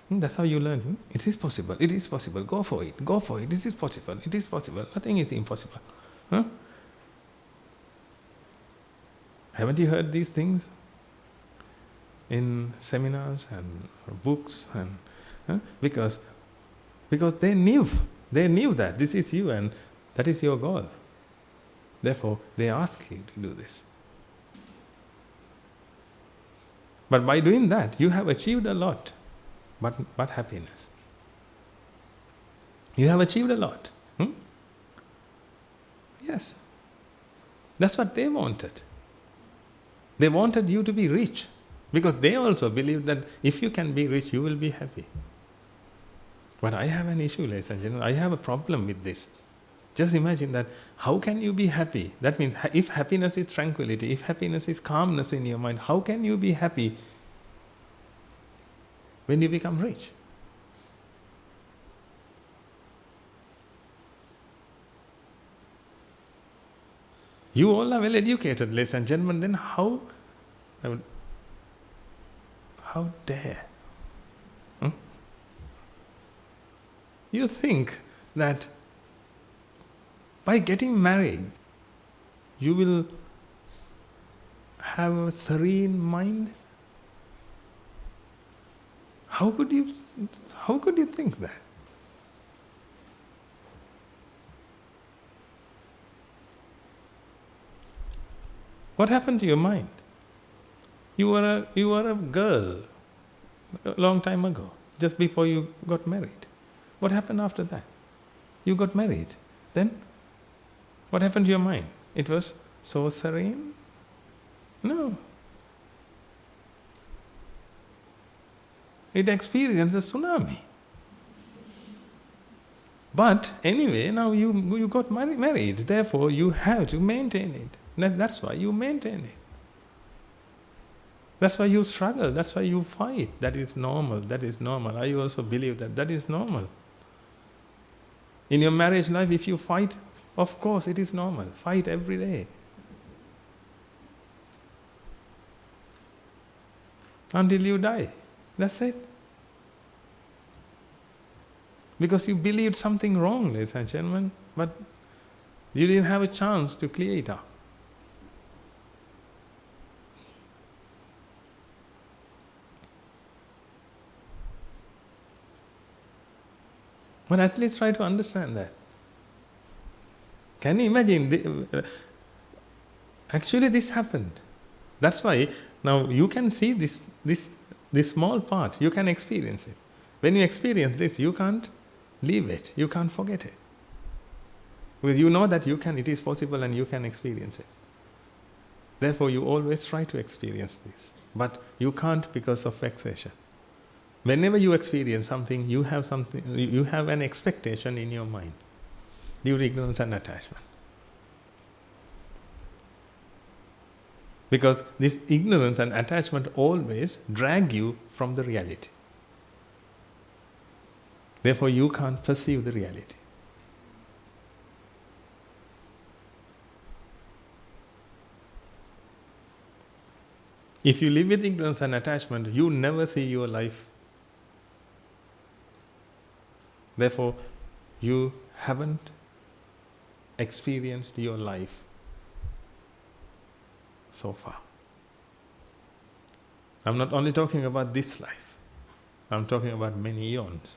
That's how you learn. It is possible. It is possible. Go for it. Go for it. This is possible. It is possible. Nothing is impossible. Huh? Haven't you heard these things in seminars and books? Because Because they knew that this is you and that is your goal. Therefore, they ask you to do this. But by doing that, you have achieved a lot. But happiness. You have achieved a lot. Yes. That's what they wanted. They wanted you to be rich. Because they also believed that if you can be rich, you will be happy. But I have an issue, ladies and gentlemen. I have a problem with this. Just imagine that, how can you be happy? That means if happiness is tranquility, if happiness is calmness in your mind, how can you be happy when you become rich? You all are well educated, ladies and gentlemen, then how dare? You think that by getting married, you will have a serene mind? How could you think that? What happened to your mind? You were a girl a long time ago, just before you got married. What happened after that? You got married. Then what happened to your mind? It was so serene? No. It experienced a tsunami. But anyway, now you got married. Therefore, you have to maintain it. That's why you maintain it. That's why you struggle. That's why you fight. That is normal. That is normal. I also believe that is normal. In your marriage life, if you fight, of course it is normal. Fight every day. Until you die. That's it. Because you believed something wrong, ladies and gentlemen, but you didn't have a chance to clear it up. But at least try to understand that. Can you imagine? Actually, this happened. That's why now you can see this small part. You can experience it. When you experience this, you can't leave it. You can't forget it. Because you know that it is possible and you can experience it. Therefore, you always try to experience this. But you can't because of vexation. Whenever you experience something, you have an expectation in your mind due to ignorance and attachment. Because this ignorance and attachment always drag you from the reality. Therefore, you can't perceive the reality. If you live with ignorance and attachment, you never see your life. Therefore, you haven't experienced your life so far. I'm not only talking about this life. I'm talking about many eons.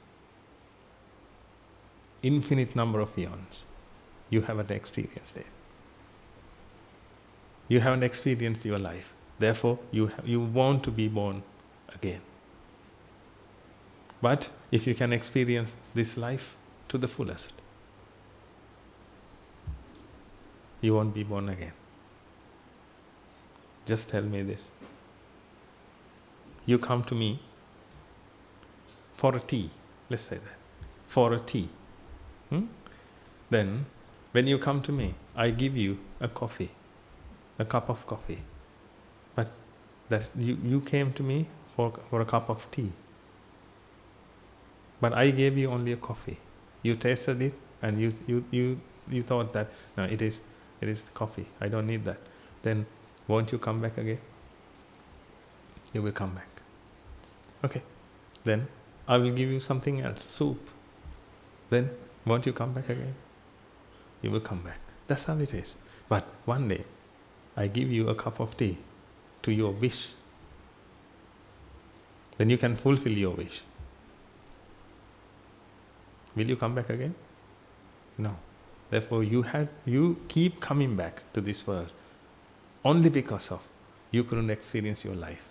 Infinite number of eons. You haven't experienced it. You haven't experienced your life. Therefore, you want to be born again. But if you can experience this life to the fullest, you won't be born again. Just tell me this. You come to me for a tea, let's say that, for a tea. Then, when you come to me, I give you a coffee, a cup of coffee. But you came to me for a cup of tea. But I gave you only a coffee. You tasted it and you thought that, no, it is coffee. I don't need that. Then won't you come back again? You will come back. Okay. Then I will give you something else, soup. Then won't you come back again? You will come back. That's how it is. But one day, I give you a cup of tea to your wish. Then you can fulfill your wish. Will you come back again? No. Therefore, you keep coming back to this world only because of you couldn't experience your life.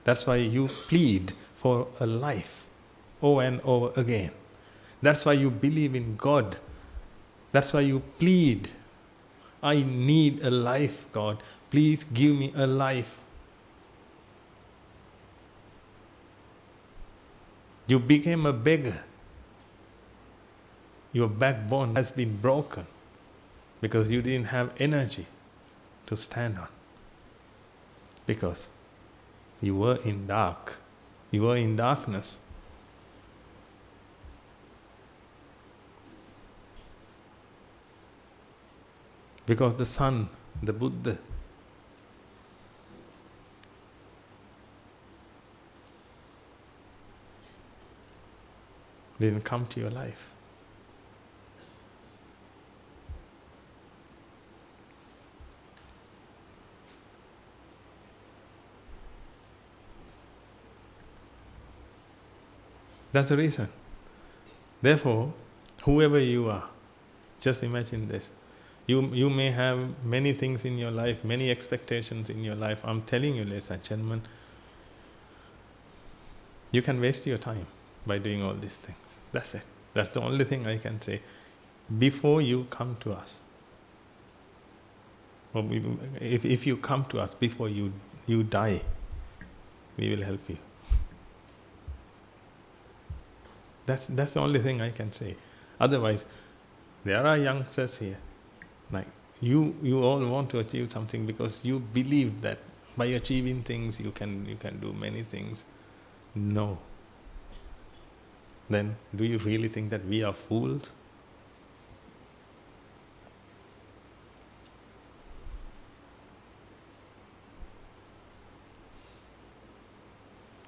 That's why you plead for a life over and over again. That's why you believe in God. That's why you plead, I need a life, God. Please give me a life. You became a beggar. Your backbone has been broken because you didn't have energy to stand on. Because you were in dark. You were in darkness. Because the sun, the Buddha, didn't come to your life. That's the reason. Therefore, whoever you are, just imagine this. You may have many things in your life, many expectations in your life. I'm telling you, ladies and gentlemen, you can waste your time by doing all these things. That's it. That's the only thing I can say. Before you come to us, or if you come to us before you die, we will help you. That's the only thing I can say. Otherwise, there are youngsters here, like you all want to achieve something because you believe that by achieving things you can do many things. No. Then do you really think that we are fools?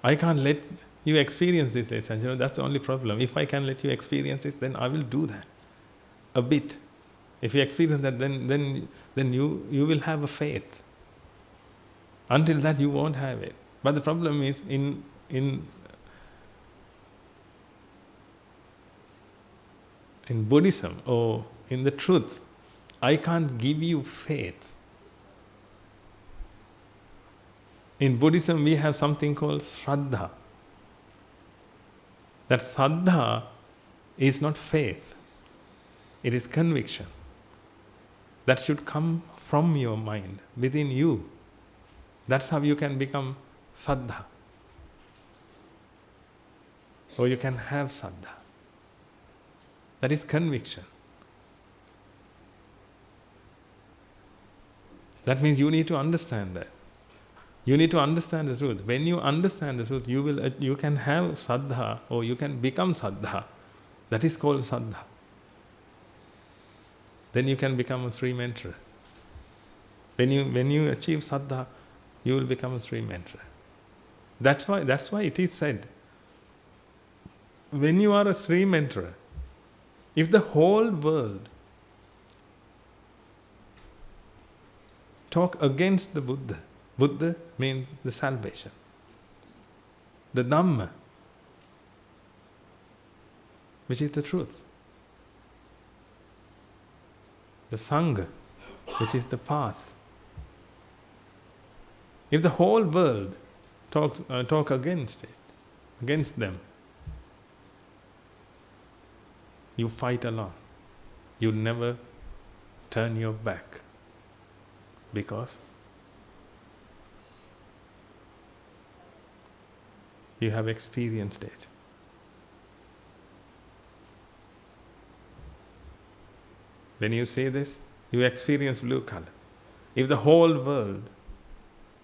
I can't let you experience this, ladies and gentlemen. That's the only problem. If I can let you experience this, then I will do that. A bit. If you experience that, then you will have a faith. Until that, you won't have it. But the problem is in Buddhism or in the truth, I can't give you faith. In Buddhism, we have something called Shraddha. That Shraddha is not faith. It is conviction. That should come from your mind, within you. That's how you can become Saddha. Or you can have Saddha. That is conviction. That means you need to understand that. You need to understand the truth. When you understand the truth, you can have Saddha, or you can become Saddha. That is called Saddha. Then you can become a Sri Mentor. When you achieve Saddha, you will become a Sri Mentor. That's why it is said, when you are a Sri Mentor, if the whole world talk against the Buddha, Buddha means the salvation. The Dhamma, which is the truth. The Sangha, which is the path. If the whole world talk against it, against them, you fight alone. You never turn your back. Because you have experienced it. When you say this, you experience blue color. If the whole world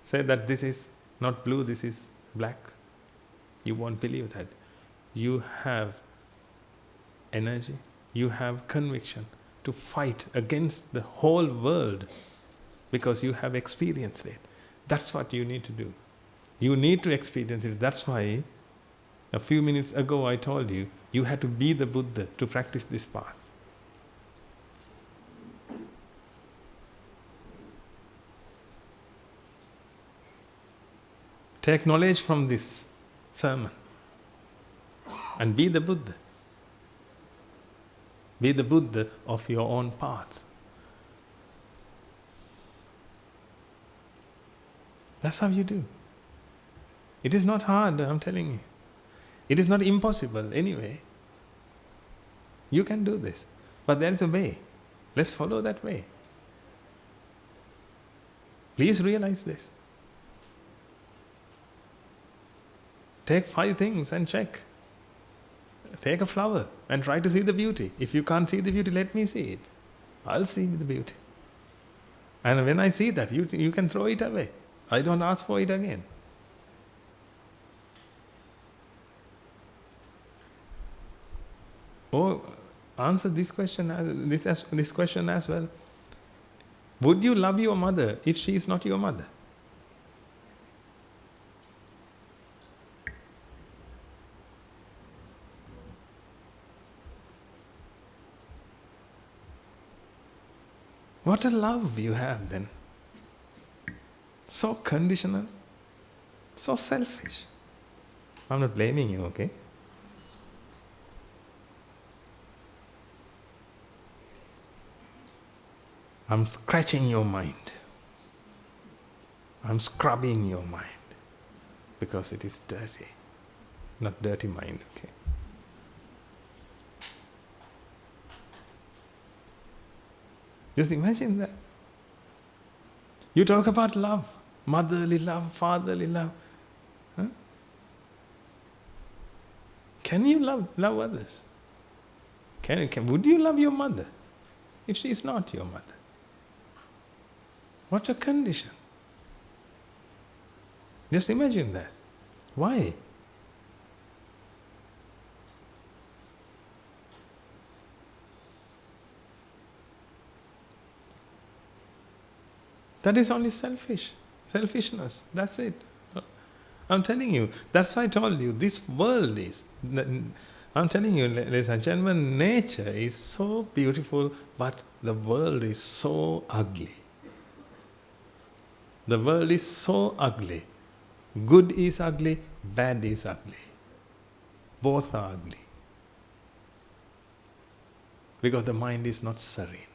say that this is not blue, this is black, you won't believe that. You have energy, you have conviction to fight against the whole world because you have experienced it. That's what you need to do. You need to experience it. That's why a few minutes ago I told you, you had to be the Buddha to practice this path. Take knowledge from this sermon and be the Buddha. Be the Buddha of your own path. That's how you do. It is not hard, I'm telling you. It is not impossible anyway. You can do this. But there is a way. Let's follow that way. Please realize this. Take 5 things and check. Take a flower and try to see the beauty. If you can't see the beauty, let me see it. I'll see the beauty. And when I see that, you can throw it away. I don't ask for it again. Or answer this question as well. Would you love your mother if she is not your mother? What a love you have then. So conditional, so selfish. I'm not blaming you, okay? I'm scratching your mind. I'm scrubbing your mind because it is dirty. Not dirty mind, okay? Just imagine that. You talk about love, motherly love, fatherly love. Huh? Can you love others? Would you love your mother if she is not your mother? What a condition. Just imagine that. Why? That is only selfishness. That's it. I'm telling you, that's why I told you, this world is, I'm telling you, ladies and gentlemen, nature is so beautiful, but the world is so ugly. The world is so ugly. Good is ugly, bad is ugly. Both are ugly. Because the mind is not serene.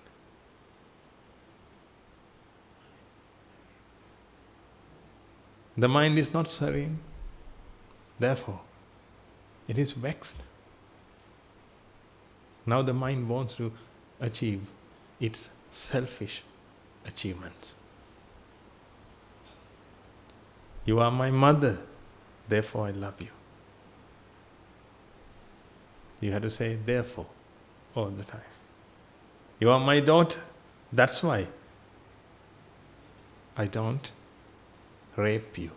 The mind is not serene. Therefore, it is vexed. Now the mind wants to achieve its selfish achievements. You are my mother, therefore I love you. You have to say therefore all the time. You are my daughter, that's why I don't rape you.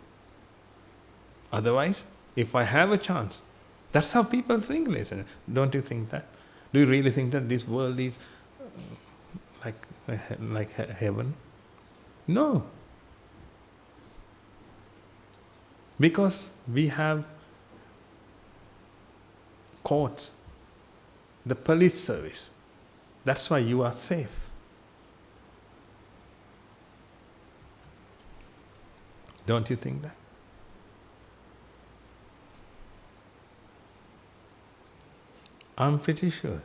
Otherwise, if I have a chance, that's how people think, listen. Don't you think that? Do you really think that this world is like heaven? No. Because we have courts, the police service. That's why you are safe. Don't you think that? I'm pretty sure.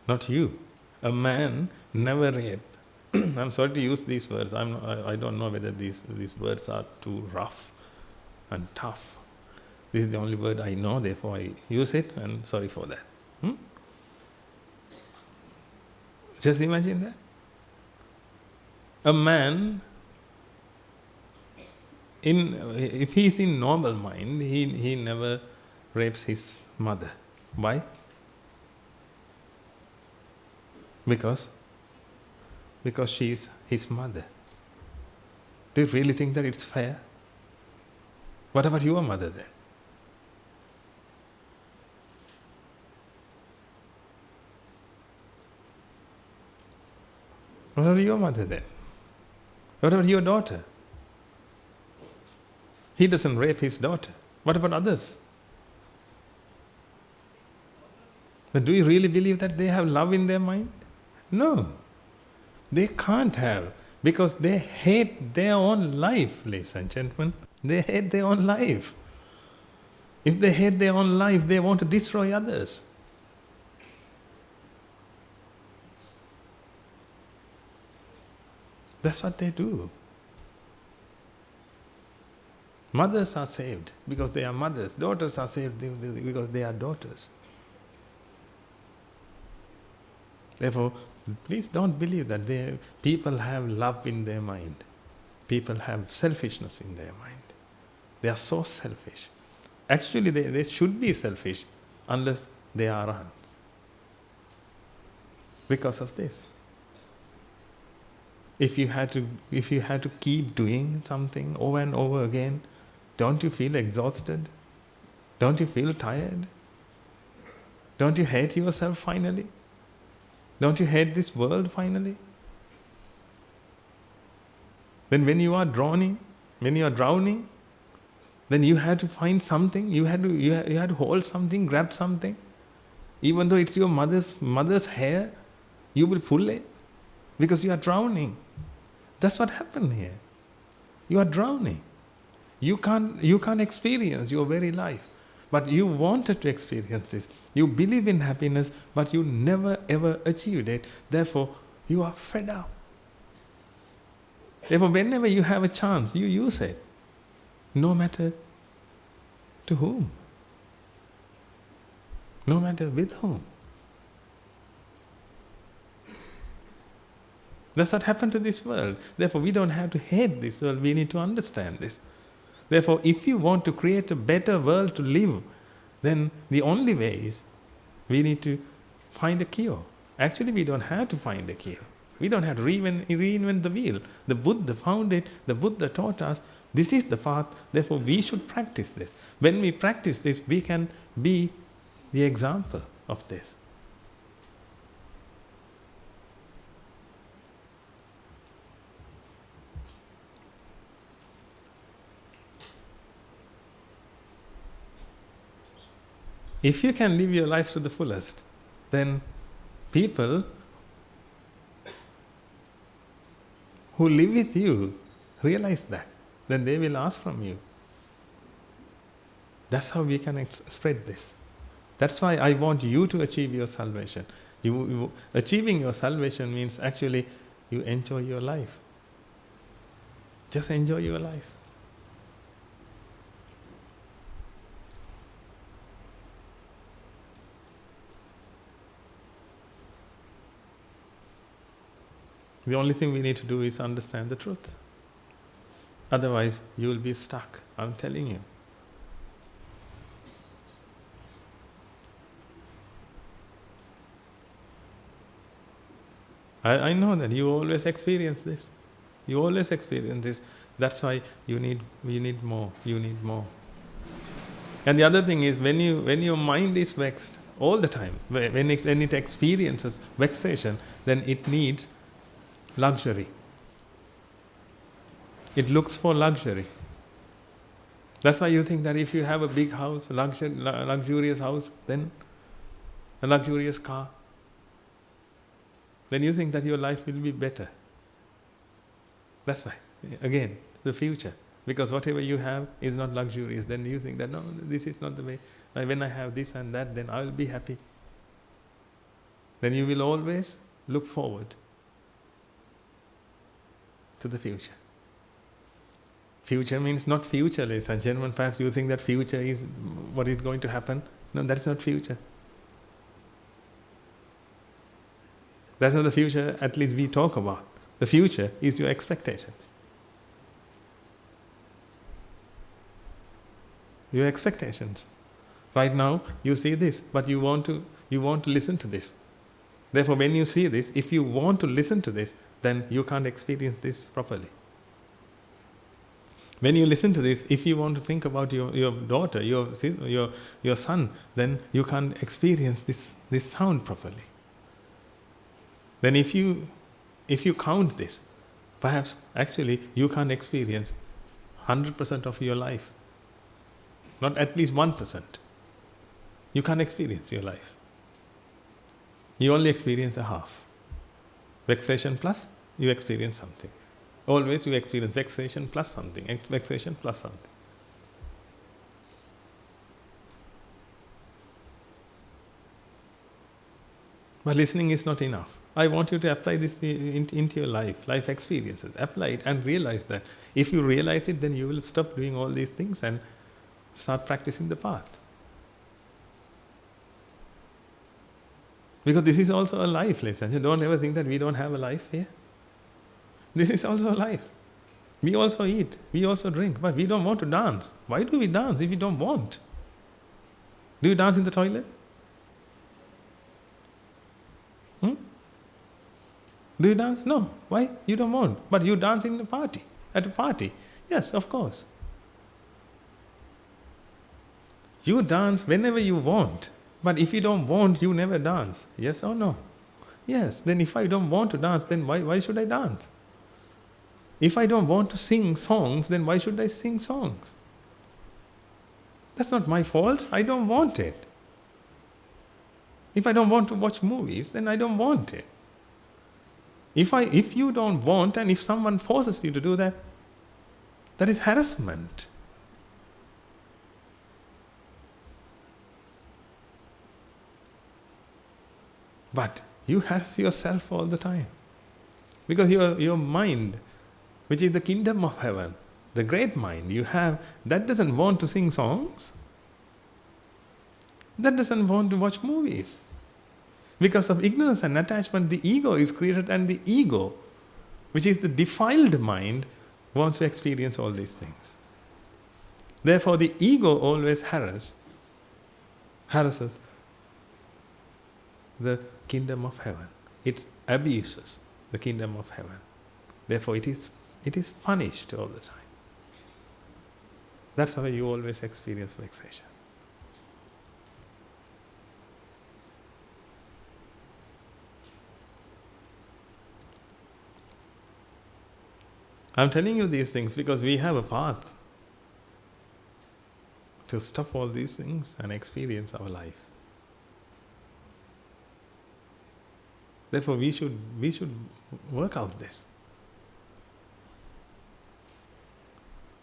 Not you. A man never raped. I'm sorry to use these words. I don't know whether these words are too rough and tough. This is the only word I know, therefore I use it, and sorry for that. Just imagine that. A man, if he is in normal mind, he never rapes his mother. Why? Because she is his mother. Do you really think that it's fair? What about your mother then? What about your mother then? What about your daughter? He doesn't rape his daughter. What about others? But do you really believe that they have love in their mind? No. They can't have, because they hate their own life, ladies and gentlemen. They hate their own life. If they hate their own life, they want to destroy others. That's what they do. Mothers are saved because they are mothers. Daughters are saved because they are daughters. Therefore, please don't believe that people have love in their mind. People have selfishness in their mind. They are so selfish. Actually, they should be selfish unless they are arahants. Because of this. If you had to keep doing something over and over again, don't you feel exhausted? Don't you feel tired? Don't you hate yourself finally? Don't you hate this world finally? Then when you are drowning, then you had to find something, you had to hold something, grab something. Even though it's your mother's hair, you will pull it because you are drowning. That's what happened here. You are drowning. You can't experience your very life. But you wanted to experience this. You believe in happiness, but you never ever achieved it. Therefore, you are fed up. Therefore, whenever you have a chance, you use it. No matter to whom. No matter with whom. That's what happened to this world. Therefore, we don't have to hate this world. We need to understand this. Therefore, if you want to create a better world to live, then the only way is we need to find a cure. Actually, we don't have to find a cure. We don't have to reinvent the wheel. The Buddha found it. The Buddha taught us. This is the path. Therefore, we should practice this. When we practice this, we can be the example of this. If you can live your life to the fullest, then people who live with you realize that. Then they will ask from you. That's how we can spread this. That's why I want you to achieve your salvation. Achieving your salvation means actually you enjoy your life. Just enjoy your life. The only thing we need to do is understand the truth. Otherwise, you will be stuck. I'm telling you. I know that you always experience this. You always experience this. That's why you need more. You need more. And the other thing is when your mind is vexed all the time, when it experiences vexation, then it needs luxury. It looks for luxury. That's why you think that if you have a big house, luxurious house, then a luxurious car, then you think that your life will be better. That's why. Again, the future. Because whatever you have is not luxurious. Then you think that, no, this is not the way. When I have this and that, then I will be happy. Then you will always look forward to the future. Future means not future, ladies and gentlemen. Perhaps you think that future is what is going to happen. No, that's not future. That's not the future at least we talk about. The future is your expectations. Your expectations. Right now you see this, but you want to listen to this. Therefore, when you see this, if you want to listen to this, then you can't experience this properly. When you listen to this, if you want to think about your daughter, your son, then you can't experience this sound properly. Then if you count this, perhaps actually you can't experience 100% of your life. Not at least 1%. You can't experience your life. You only experience a half. Vexation plus, you experience something. Always you experience vexation plus something, vexation plus something. But listening is not enough. I want you to apply this into your life experiences. Apply it and realize that. If you realize it, then you will stop doing all these things and start practicing the path. Because this is also a life lesson. You don't ever think that we don't have a life here. This is also a life. We also eat, we also drink, but we don't want to dance. Why do we dance if we don't want? Do you dance in the toilet? Do you dance? No. Why? You don't want. But you dance in a party. At a party. Yes, of course. You dance whenever you want. But if you don't want, you never dance. Yes or no? Yes. Then if I don't want to dance, then why should I dance? If I don't want to sing songs, then why should I sing songs? That's not my fault. I don't want it. If I don't want to watch movies, then I don't want it. If you don't want, and if someone forces you to do that, that is harassment. But you harass yourself all the time. Because your mind, which is the kingdom of heaven, the great mind you have, that doesn't want to sing songs. That doesn't want to watch movies. Because of ignorance and attachment, the ego is created, and the ego, which is the defiled mind, wants to experience all these things. Therefore, the ego always harasses the kingdom of heaven. It abuses the kingdom of heaven. Therefore, it is punished all the time. That's why you always experience vexation. I'm telling you these things because we have a path to stop all these things and experience our life. Therefore, we should work out this.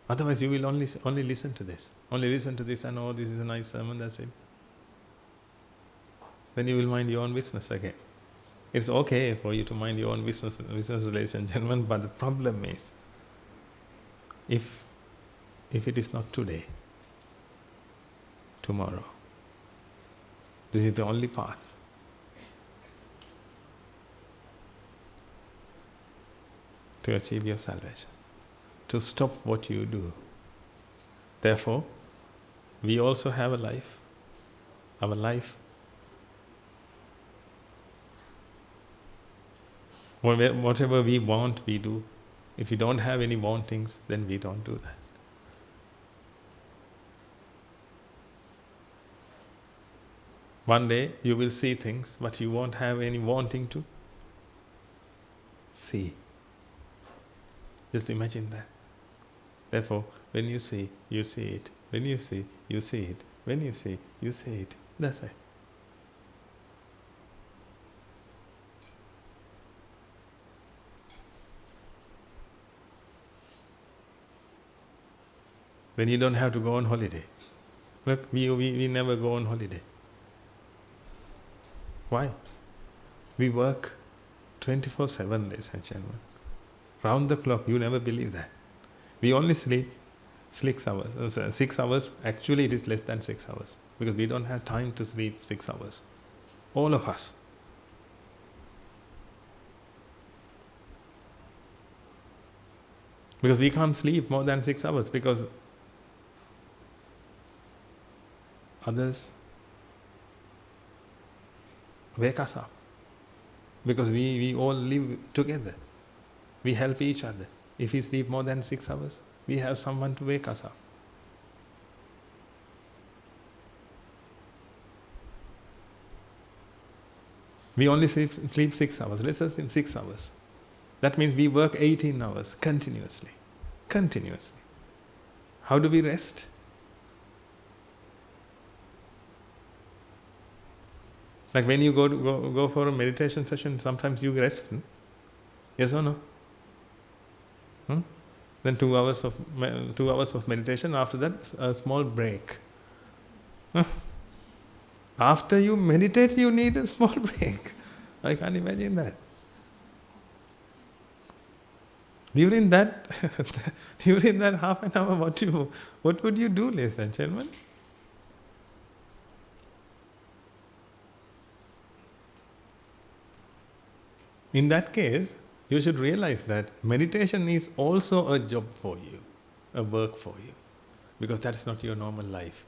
Otherwise, you will only listen to this. Only listen to this and, oh, this is a nice sermon, that's it. Then you will mind your own business again. It's okay for you to mind your own business, ladies and gentlemen, but the problem is, if it is not today, tomorrow, this is the only path. To achieve your salvation, to stop what you do. Therefore, we also have a life. Our life, whatever we want, we do. If we don't have any wantings, then we don't do that. One day you will see things, but you won't have any wanting to see. Just imagine that. Therefore, when you see, you see it. When you see, you see it. When you see, you see it. That's it. Then you don't have to go on holiday. Look, we never go on holiday. Why? We work 24/7, ladies and gentlemen. Round the clock, you never believe that. We only sleep 6 hours. 6 hours, actually it is less than 6 hours. Because we don't have time to sleep 6 hours. All of us. Because we can't sleep more than 6 hours because others wake us up. Because we all live together. We help each other. If we sleep more than 6 hours, we have someone to wake us up. We only sleep 6 hours. Let's assume 6 hours. That means we work 18 hours continuously. Continuously. How do we rest? Like when you go for a meditation session, sometimes you rest. Yes or no? Then 2 hours of meditation. After that, a small break. After you meditate, you need a small break. I can't imagine that. During that, during that half an hour, what would you do, ladies and gentlemen? In that case, you should realize that meditation is also a job for you, a work for you, because that's not your normal life.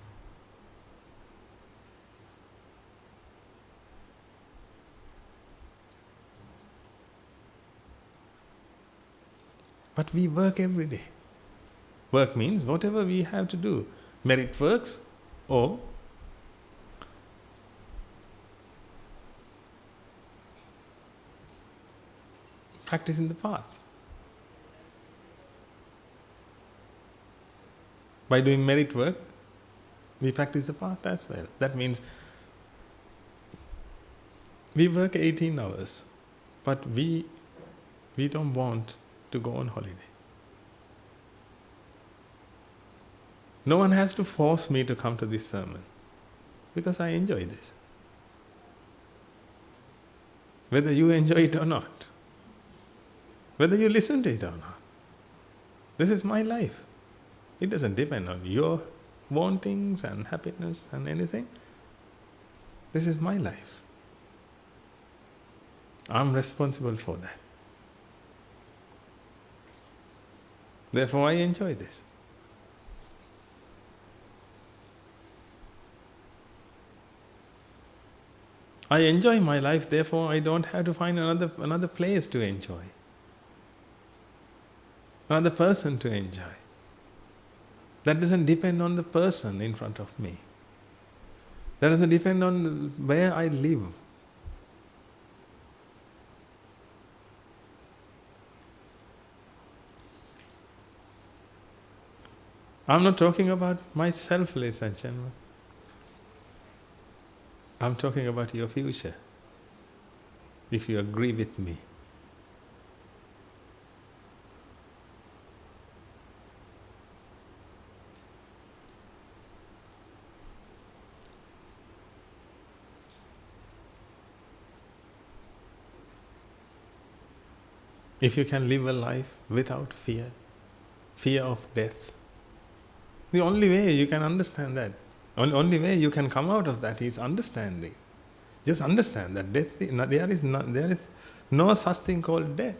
But we work every day. Work means whatever we have to do. Merit works or practicing the path. By doing merit work, we practice the path as well. That means we work 18 hours, but we don't want to go on holiday. No one has to force me to come to this sermon, because I enjoy this. Whether you enjoy it or not, whether you listen to it or not, this is my life. It doesn't depend on your wantings and happiness and anything. This is my life. I'm responsible for that. Therefore, I enjoy this. I enjoy my life, therefore I don't have to find another place to enjoy, another person to enjoy. That doesn't depend on the person in front of me. That doesn't depend on where I live. I'm not talking about myself, ladies and gentlemen. I'm talking about your future, if you agree with me. If you can live a life without fear of death, the only way you can understand that, only way you can come out of that is understanding. Just understand that death, there is no such thing called death.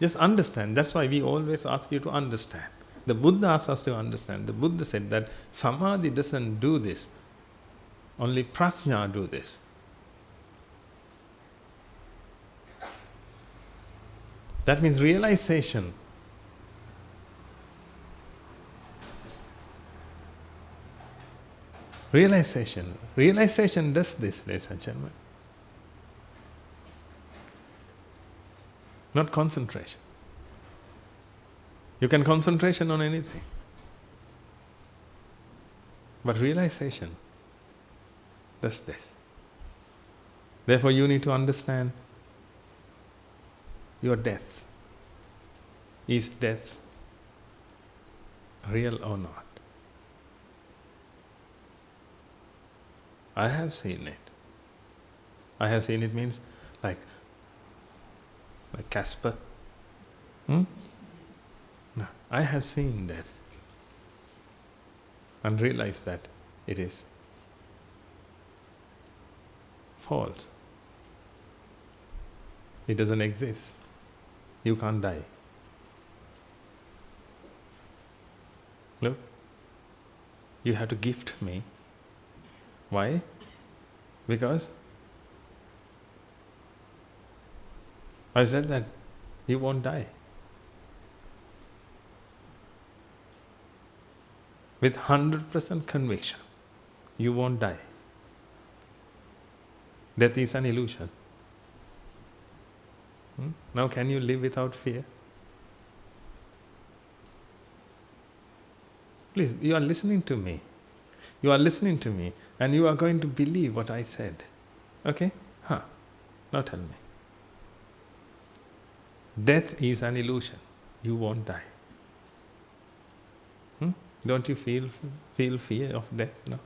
Just understand. That's why we always ask you to understand. The Buddha asked us to understand. The Buddha said that samadhi doesn't do this. Only prajna do this. That means realization. Realization does this, ladies and gentlemen. Not concentration. You can concentration on anything. But realization does this. Therefore you need to understand your death. Is death real or not? I have seen it. I have seen it means like Casper. No, I have seen death and realized that it is false. It doesn't exist. You can't die. Look, you have to gift me. Why? Because I said that you won't die. With 100% conviction, you won't die. Death is an illusion. Now can you live without fear? Please, you are listening to me. You are listening to me and you are going to believe what I said. Okay? Now tell me. Death is an illusion. You won't die. Don't you feel fear of death? No?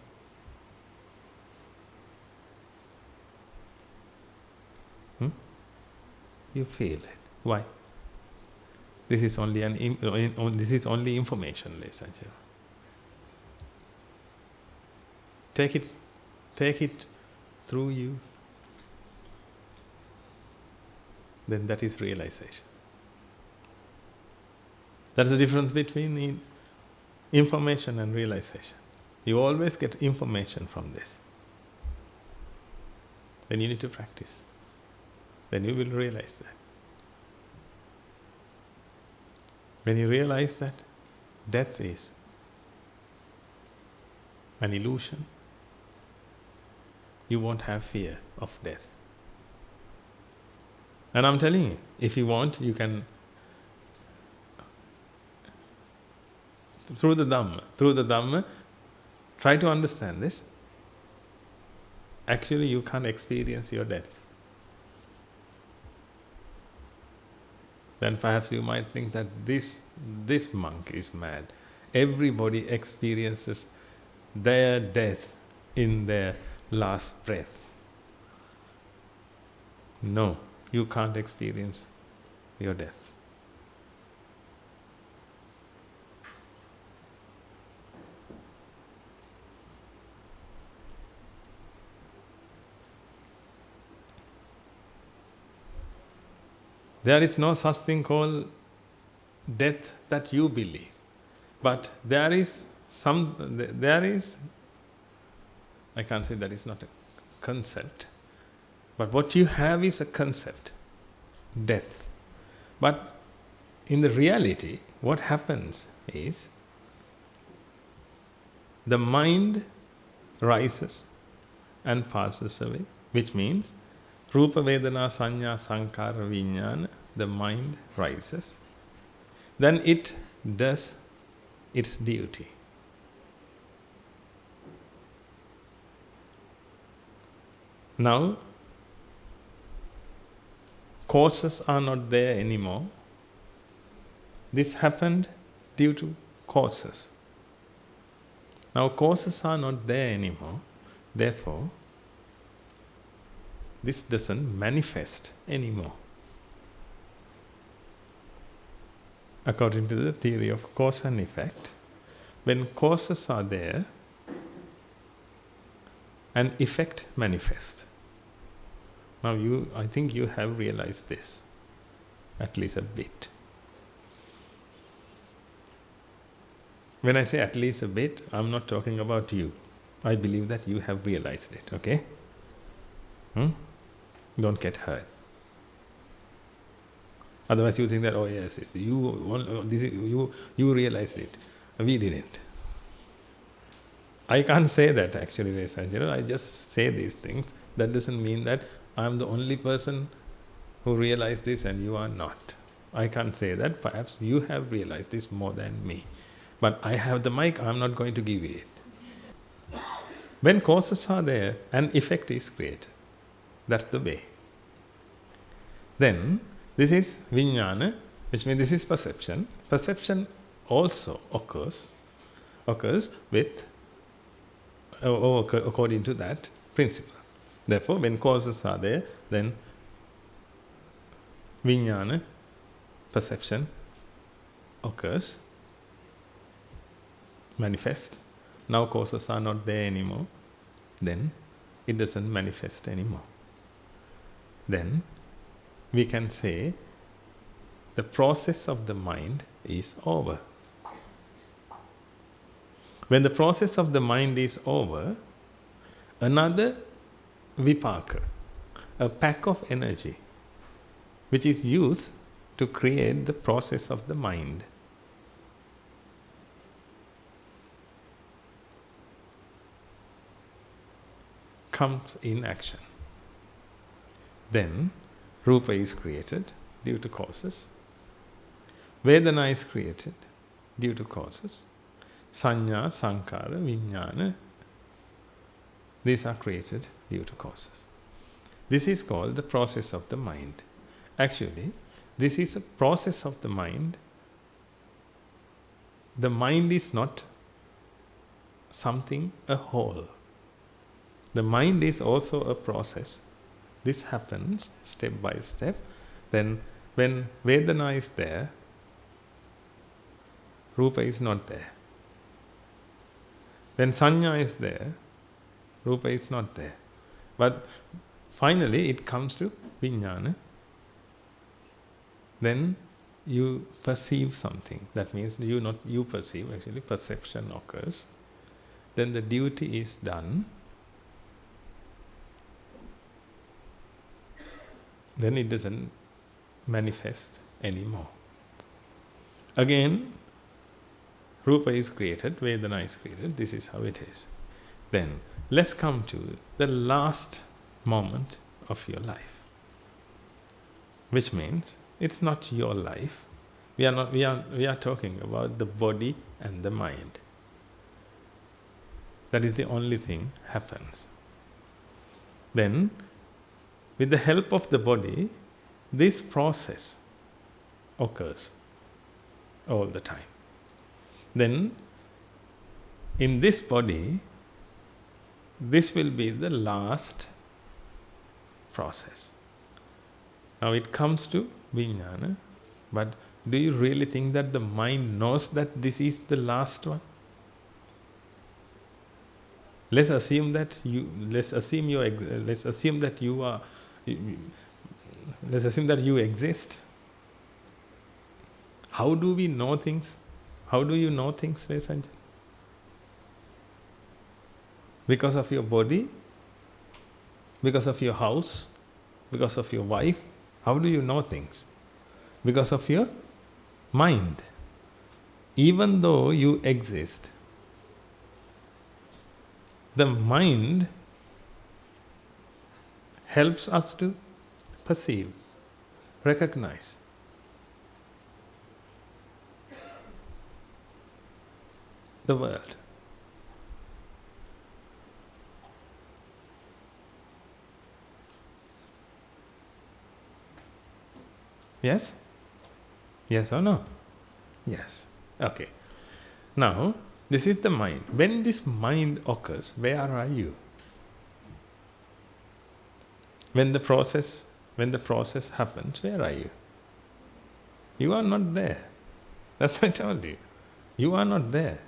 you feel it. Why? This is only this is only information, ladies and gentlemen. Take it through you. Then that is realization. That's the difference between information and realization. You always get information from this. Then you need to practice. Then you will realize that. When you realize that death is an illusion, you won't have fear of death. And I'm telling you, if you want, you can, through the Dhamma, try to understand this. Actually, you can't experience your death. Then perhaps you might think that this monk is mad. Everybody experiences their death in their last breath. No, you can't experience your death. There is no such thing called death that you believe. But there is, I can't say that is not a concept, but what you have is a concept, death. But in the reality, what happens is, the mind rises and passes away, which means, Rupa Vedana Sanya Sankara Vijnana, the mind rises. Then it does its duty. Now, causes are not there anymore. This happened due to causes. Now, causes are not there anymore. Therefore, this doesn't manifest anymore. According to the theory of cause and effect, when causes are there, an effect manifests. Now I think you have realized this, at least a bit. When I say at least a bit, I'm not talking about you. I believe that you have realized it, okay? Don't get hurt. Otherwise you think that, oh yes, you realized it. We didn't. I can't say that actually, ladies and gentlemen. I just say these things. That doesn't mean that I'm the only person who realized this and you are not. I can't say that. Perhaps you have realized this more than me. But I have the mic, I'm not going to give you it. When causes are there, an effect is created. That's the way. Then, this is vijnana, which means this is perception. Perception also occurs with, according to that principle. Therefore, when causes are there, then vijnana, perception, occurs, manifests. Now causes are not there anymore, then it doesn't manifest anymore. Then we can say the process of the mind is over. When the process of the mind is over, another vipaka, a pack of energy, which is used to create the process of the mind, comes in action. Then Rupa is created due to causes. Vedana is created due to causes. Sanya, Sankara, Vijnana, these are created due to causes. This is called the process of the mind. Actually, this is a process of the mind. The mind is not something, a whole. The mind is also a process. This happens step by step. Then when Vedana is there, Rupa is not there. When Sanya is there, Rupa is not there. But finally it comes to Vijnana. Then you perceive something. That means you perceive, actually perception occurs. Then the duty is done. Then it doesn't manifest anymore. Again, Rupa is created, Vedana is created, this is how it is. Then, let's come to the last moment of your life. Which means, it's not your life. We are talking about the body and the mind. That is the only thing happens. Then, with the help of the body, this process occurs all the time. Then, in this body, this will be the last process. Now it comes to Vijnana, but do you really think that the mind knows that this is the last one? Let's assume that you exist. How do we know things? How do you know things, ladies and gentlemen? Because of your body? Because of your house? Because of your wife? How do you know things? Because of your mind. Even though you exist, the mind helps us to perceive, recognize. The world. Yes? Yes or no? Yes. Okay. Now, this is the mind. When this mind occurs, where are you? When the process happens, where are you? You are not there. That's what I told you. You are not there.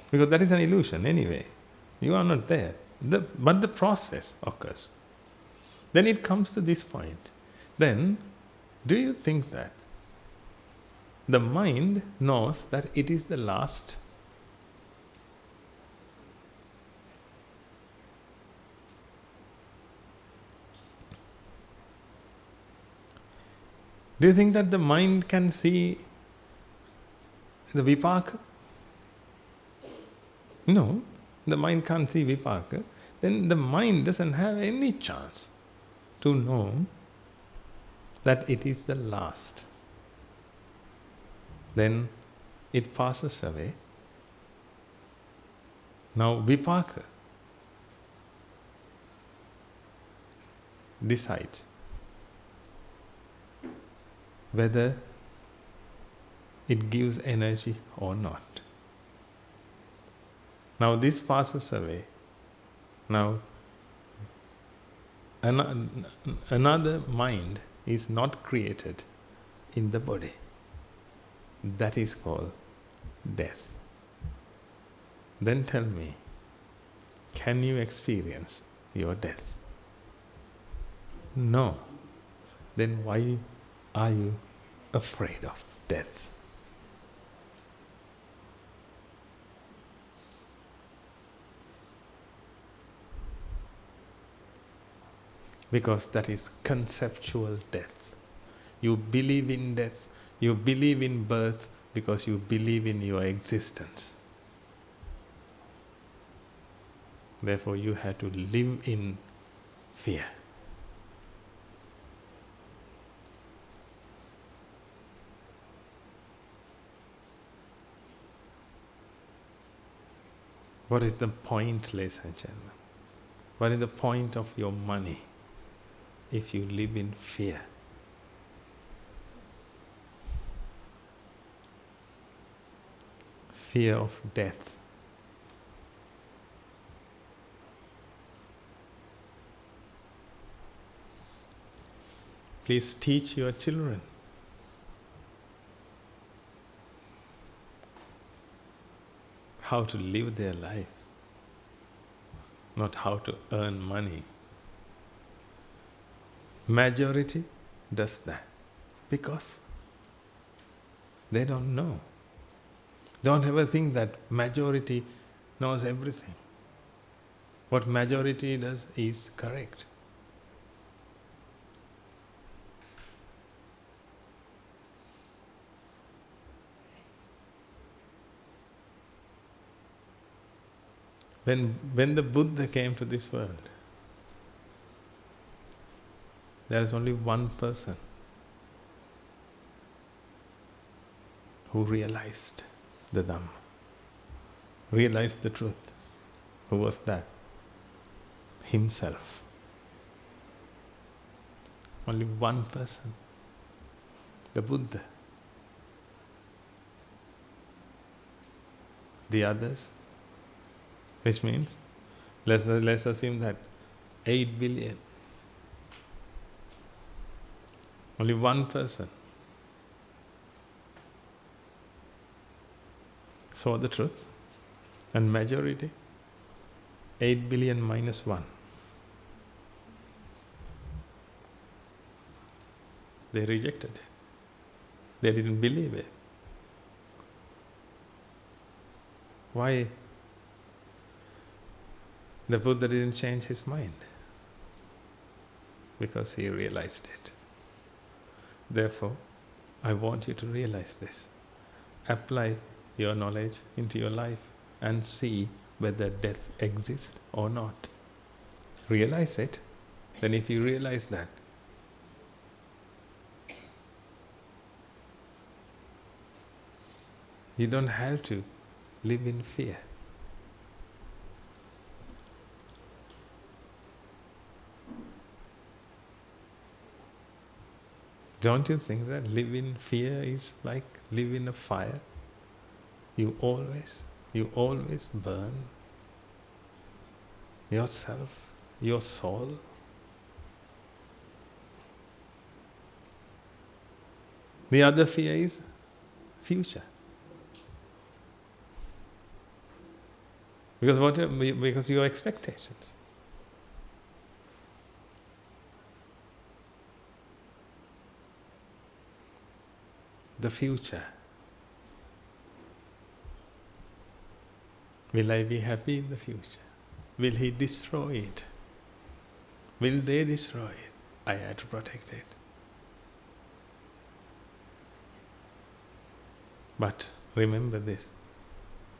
Because that is an illusion anyway. You are not there. But the process occurs. Then it comes to this point. Then, do you think that the mind knows that it is the last? Do you think that the mind can see the vipaka? No, the mind can't see vipaka. Then the mind doesn't have any chance to know that it is the last. Then it passes away. Now vipaka decides whether it gives energy or not. Now this passes away. Now another mind is not created in the body. That is called death. Then tell me, can you experience your death? No. Then why are you afraid of death? Because that is conceptual death. You believe in death, you believe in birth because you believe in your existence. Therefore you have to live in fear. What is the point, ladies and gentlemen? What is the point of your money if you live in fear? Fear of death. Please teach your children how to live their life, not how to earn money. Majority does that because they don't know. Don't ever think that majority knows everything. What majority does is correct. When the Buddha came to this world, there is only one person who realized the Dhamma, realized the truth. Who was that? Himself. Only one person, the Buddha. The others, which means, let's assume that 8 billion. Only one person saw the truth, and majority, 8 billion minus 1. They rejected it. They didn't believe it. Why the Buddha didn't change his mind? Because he realized it. Therefore, I want you to realize this. Apply your knowledge into your life and see whether death exists or not. Realize it. Then if you realize that, you don't have to live in fear. Don't you think that live in fear is like live in a fire? You always burn yourself, your soul. The other fear is future. Because your expectations. The future. Will I be happy in the future? Will he destroy it? Will they destroy it? I have to protect it. But remember this,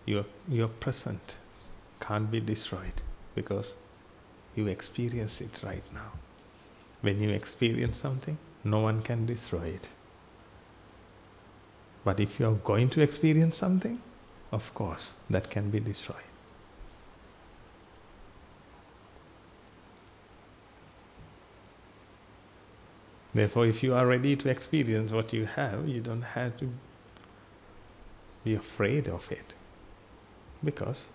your present can't be destroyed because you experience it right now. When you experience something, no one can destroy it. But if you are going to experience something, of course, that can be destroyed. Therefore, if you are ready to experience what you have, you don't have to be afraid of it. Because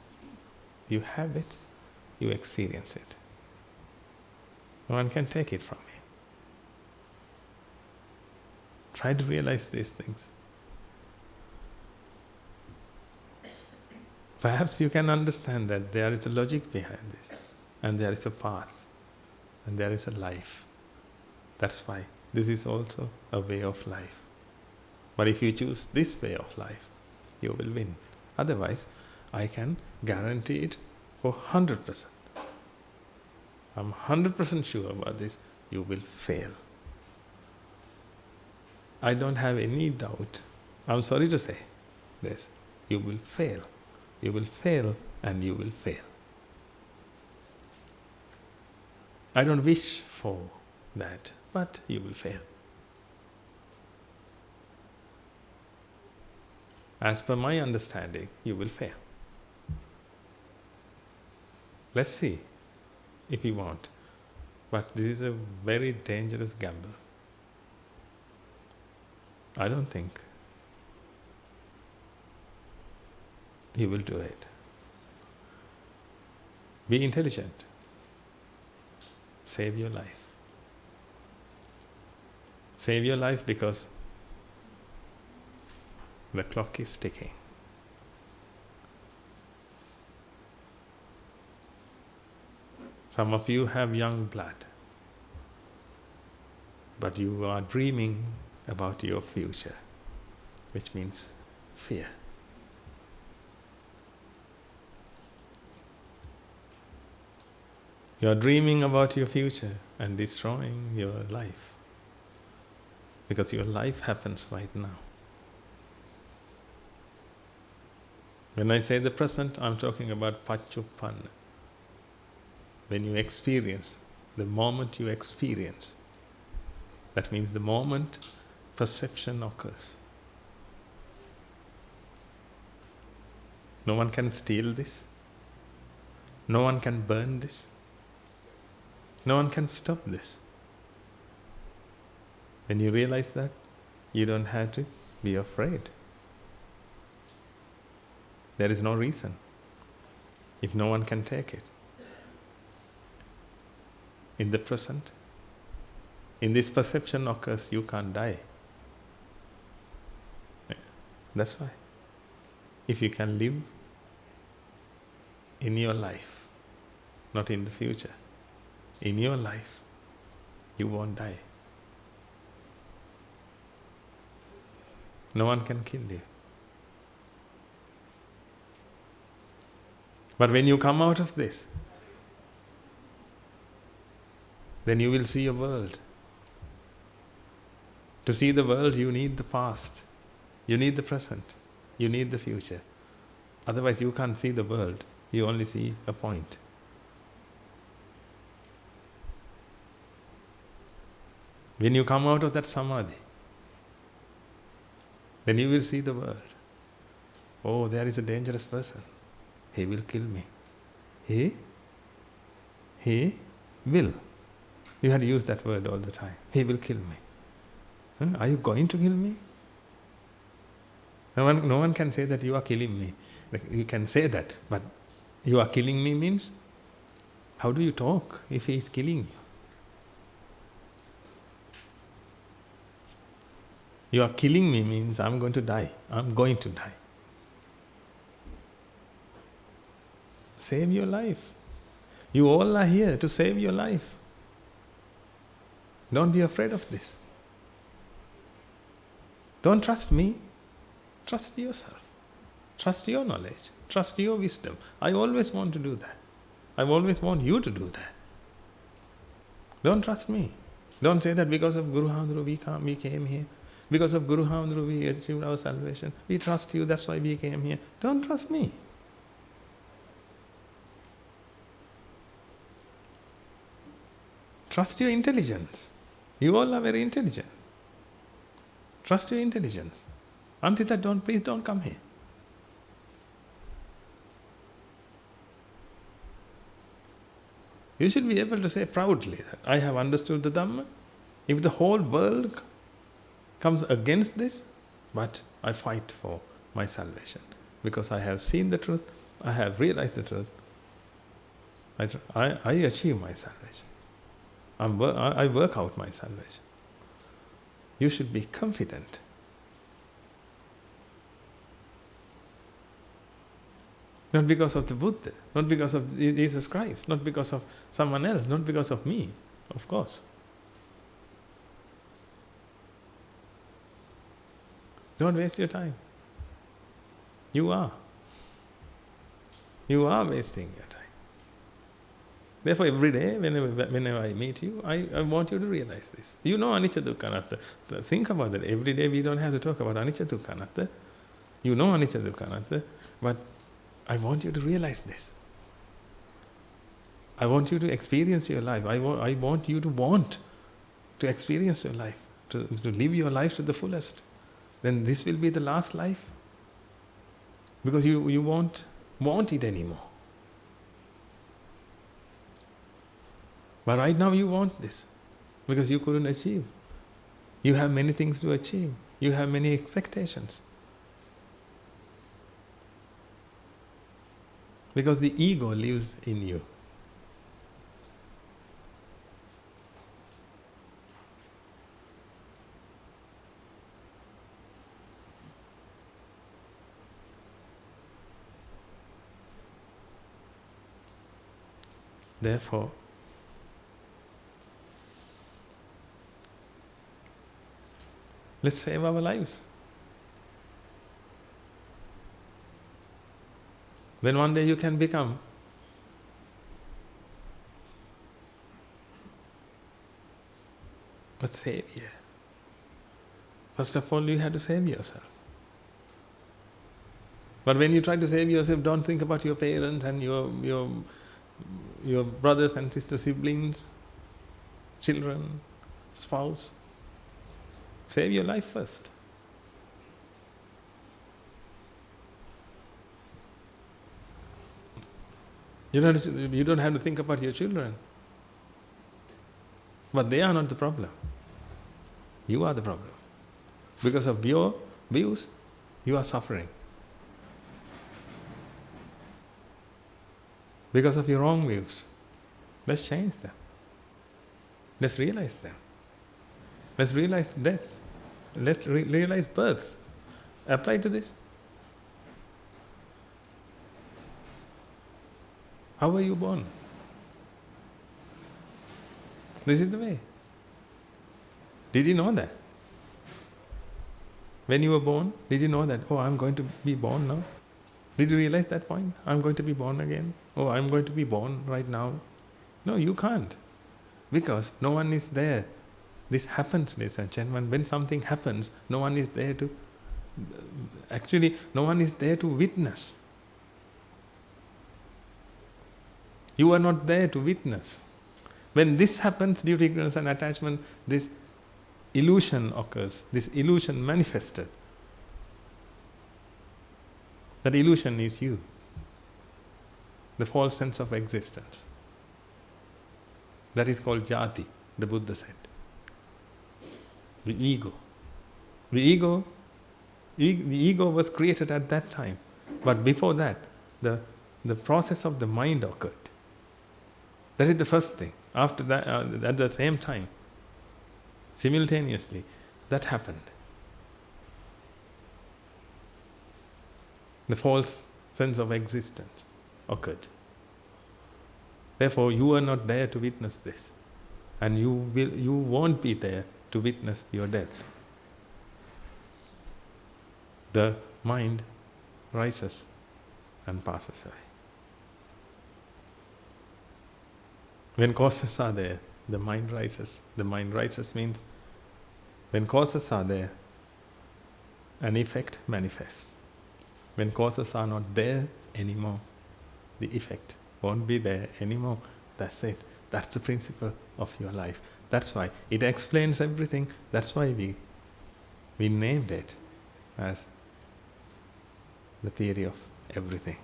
you have it, you experience it. No one can take it from you. Try to realize these things. Perhaps you can understand that there is a logic behind this, and there is a path, and there is a life. That's why this is also a way of life. But if you choose this way of life, you will win. Otherwise, I can guarantee it for 100%. I'm 100% sure about this, you will fail. I don't have any doubt. I'm sorry to say this, you will fail. You will fail and you will fail. I don't wish for that, but you will fail. As per my understanding, you will fail. Let's see if you want. But this is a very dangerous gamble. I don't think you will do it. Be intelligent. Save your life. Save your life because the clock is ticking. Some of you have young blood, but you are dreaming about your future, which means fear. You are dreaming about your future and destroying your life, because your life happens right now. When I say the present, I'm talking about Pachuppanna. When you experience, the moment you experience, that means the moment perception occurs. No one can steal this. No one can burn this. No one can stop this. When you realize that, you don't have to be afraid. There is no reason if no one can take it. In the present, in this perception occurs, you can't die. That's why. If you can live in your life, not in the future, in your life, you won't die. No one can kill you. But when you come out of this, then you will see a world. To see the world, you need the past. You need the present. You need the future. Otherwise, you can't see the world. You only see a point. When you come out of that samadhi, then you will see the world. Oh, there is a dangerous person. He will kill me. He will. You had to use that word all the time. He will kill me. Are you going to kill me? No one can say that you are killing me. You can say that, but you are killing me means, how do you talk if he is killing you? You are killing me means I'm going to die. I'm going to die. Save your life. You all are here to save your life. Don't be afraid of this. Don't trust me. Trust yourself. Trust your knowledge. Trust your wisdom. I always want to do that. I always want you to do that. Don't trust me. Don't say that because of Guru Hamdru we came here. Because of Guru Hamdru we achieved our salvation. We trust you, that's why we came here. Don't trust me. Trust your intelligence. You all are very intelligent. Trust your intelligence. Until that, please don't come here. You should be able to say proudly that I have understood the Dhamma. If the whole world comes against this, but I fight for my salvation. Because I have seen the truth, I have realized the truth, I achieve my salvation. I work out my salvation. You should be confident. Not because of the Buddha, not because of Jesus Christ, not because of someone else, not because of me, of course. Don't waste your time. You are. You are wasting your time. Therefore, every day, whenever I meet you, I want you to realize this. You know Anicca Dukkha Anatta. Think about that. Every day we don't have to talk about Anicca Dukkha Anatta. You know Anicca Dukkha Anatta, but I want you to realize this. I want you to experience your life. I want you to want to experience your life, to live your life to the fullest. Then this will be the last life. Because you won't want it anymore. But right now you want this. Because you couldn't achieve. You have many things to achieve. You have many expectations. Because the ego lives in you. Therefore, let's save our lives. Then one day you can become a savior. First of all, you have to save yourself. But when you try to save yourself, don't think about your parents and your brothers and sisters, siblings, children, spouse. Save your life first. You don't have to think about your children. But they are not the problem. You are the problem. Because of your views, you are suffering. Because of your wrong views. Let's change them. Let's realize them. Let's realize death. Let's realize birth. Apply to this. How were you born? This is the way. Did you know that? When you were born, did you know that, oh, I'm going to be born now? Did you realize that point? I'm going to be born again. Oh, I'm going to be born right now. No, you can't. Because no one is there. This happens, ladies and gentlemen. When something happens, no one is there to... Actually, no one is there to witness. You are not there to witness. When this happens due to ignorance and attachment, this illusion occurs. This illusion manifested. That illusion is you. The false sense of existence. That is called jati, the Buddha said. The ego. The ego was created at that time. But before that, the process of the mind occurred. That is the first thing. After that, at the same time, simultaneously, that happened. The false sense of existence occurred. Therefore, you are not there to witness this. And you won't be there to witness your death. The mind rises and passes away. When causes are there, the mind rises. The mind rises means when causes are there, an effect manifests. When causes are not there anymore, the effect won't be there anymore. That's it. That's the principle of your life. That's why it explains everything. That's why we named it as the theory of everything.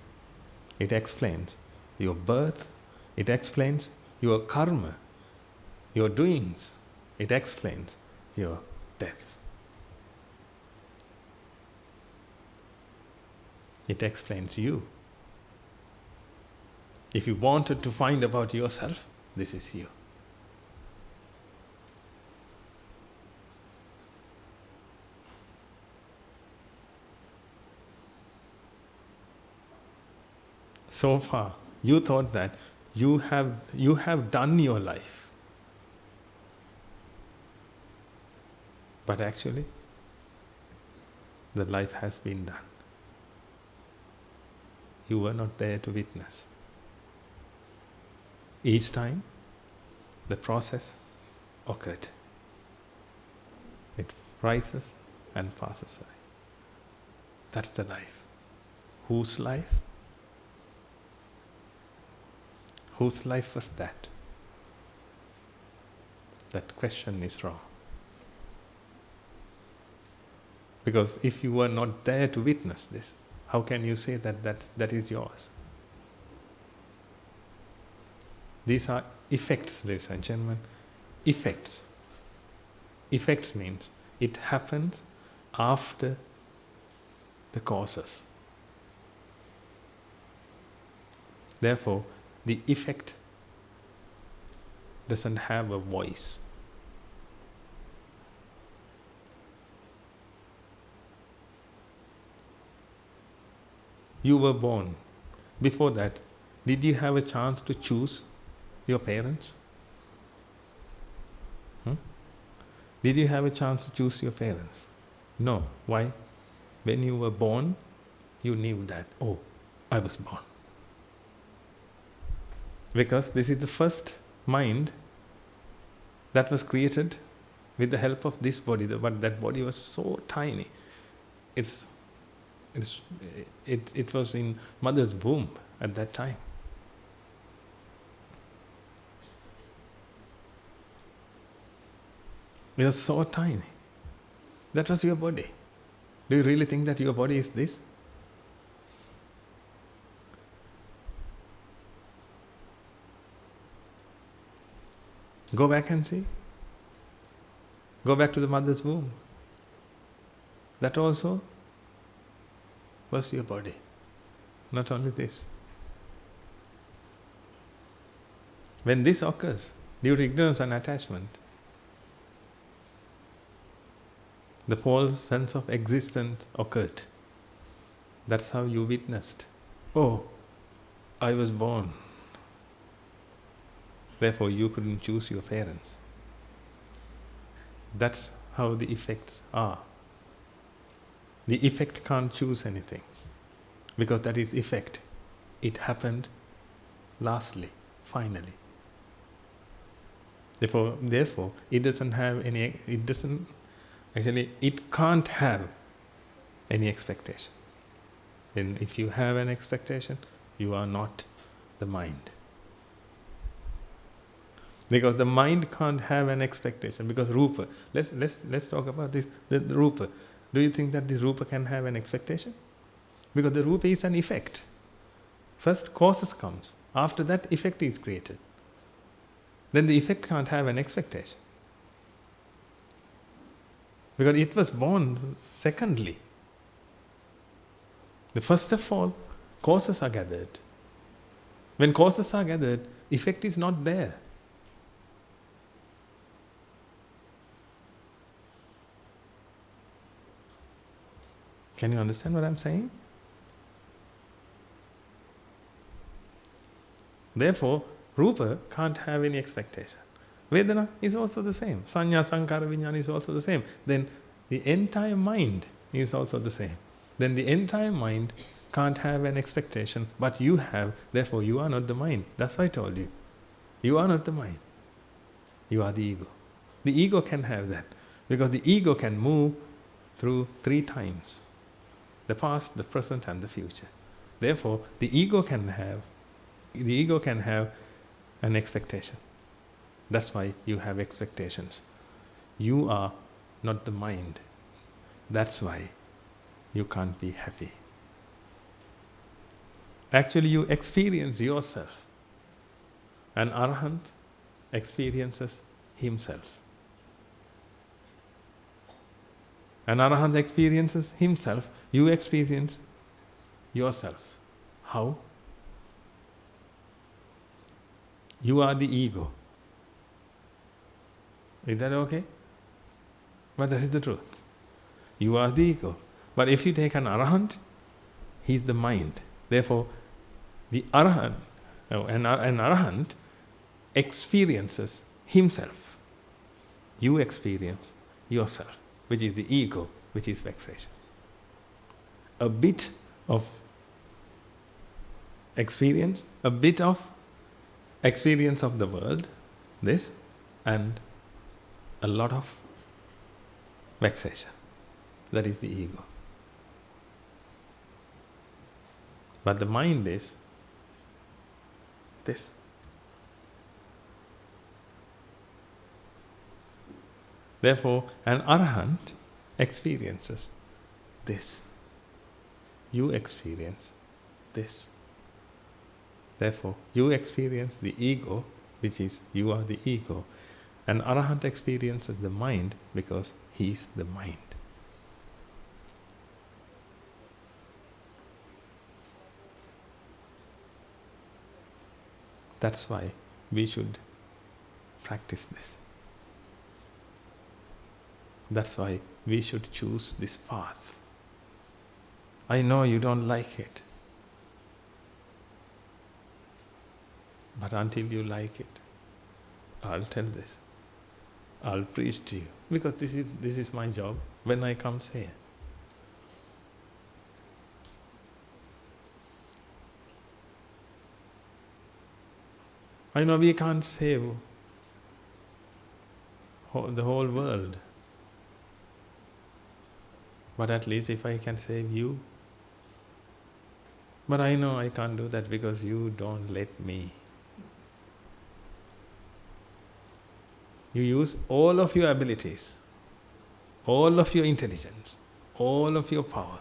It explains your birth. It explains your karma, your doings. It explains your death. It explains you. If you wanted to find about yourself, this is you. So far, you thought that you have done your life. But actually, the life has been done. You were not there to witness. Each time, the process occurred. It rises and passes away. That's the life. Whose life? Whose life was that? That question is wrong. Because if you were not there to witness this, how can you say that is yours? These are effects, ladies and gentlemen. Effects. Effects means it happens after the causes. Therefore, the effect doesn't have a voice. You were born. Before that, did you have a chance to choose your parents? Did you have a chance to choose your parents? No. Why? When you were born, you knew that, oh, I was born. Because this is the first mind that was created with the help of this body. But that body was so tiny. It was in mother's womb at that time. It was so tiny. That was your body. Do you really think that your body is this? Go back and see. Go back to the mother's womb. That also was your body. Not only this. When this occurs, due to ignorance and attachment, the false sense of existence occurred. That's how you witnessed. Oh, I was born. Therefore, you couldn't choose your parents. That's how the effects are. The effect can't choose anything, because that is effect. It happened lastly, finally. Therefore, it doesn't have any. It can't have any expectation. Then, if you have an expectation, you are not the mind. Because the mind can't have an expectation. Because Rupa, let's talk about this. The Rupa. Do you think that this Rupa can have an expectation? Because the Rupa is an effect. First causes comes. After that, effect is created. Then the effect can't have an expectation. Because it was born secondly. The first of all, causes are gathered. When causes are gathered, effect is not there. Can you understand what I'm saying? Therefore, Rupa can't have any expectation. Vedana is also the same. Sanya, Sankara, Vijnana is also the same. Then the entire mind is also the same. Then the entire mind can't have an expectation, but you have, therefore you are not the mind. That's why I told you. You are not the mind. You are the ego. The ego can have that, because the ego can move through 3 times. The past, the present and the future. Therefore, the ego can have an expectation. That's why you have expectations. You are not the mind. That's why you can't be happy. Actually, you experience yourself. An Arahant experiences himself. An Arahant experiences himself. You experience yourself. How? You are the ego. Is that okay? But that is the truth. You are the ego. But if you take an Arahant, he is the mind. Therefore, the Arahant, an Arahant experiences himself. You experience yourself, which is the ego, which is vexation. A bit of experience of the world, this, and a lot of vexation. That is the ego. But the mind is this. Therefore, an Arahant experiences this. You experience this. Therefore, you experience the ego, which is you are the ego. An Arahant experiences the mind because he is the mind. That's why we should practice this. That's why we should choose this path. I know you don't like it. But until you like it, I'll tell this. I'll preach to you. Because this is my job when I come here. I know we can't save the whole world. But at least if I can save you. But I know I can't do that because you don't let me. You use all of your abilities, all of your intelligence, all of your power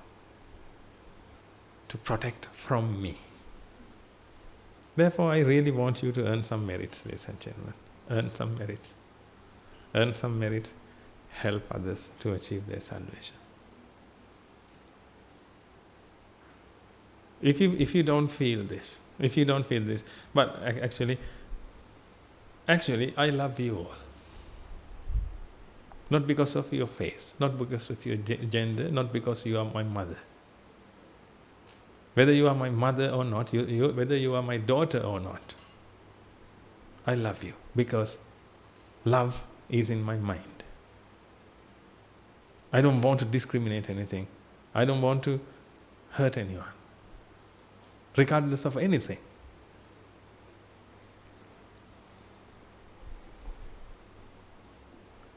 to protect from me. Therefore, I really want you to earn some merits, ladies and gentlemen. Earn some merits. Earn some merits. Help others to achieve their salvation. If you don't feel this, but actually, I love you all. Not because of your face, not because of your gender, not because you are my mother. Whether you are my mother or not, whether you are my daughter or not, I love you because love is in my mind. I don't want to discriminate anything. I don't want to hurt anyone, regardless of anything.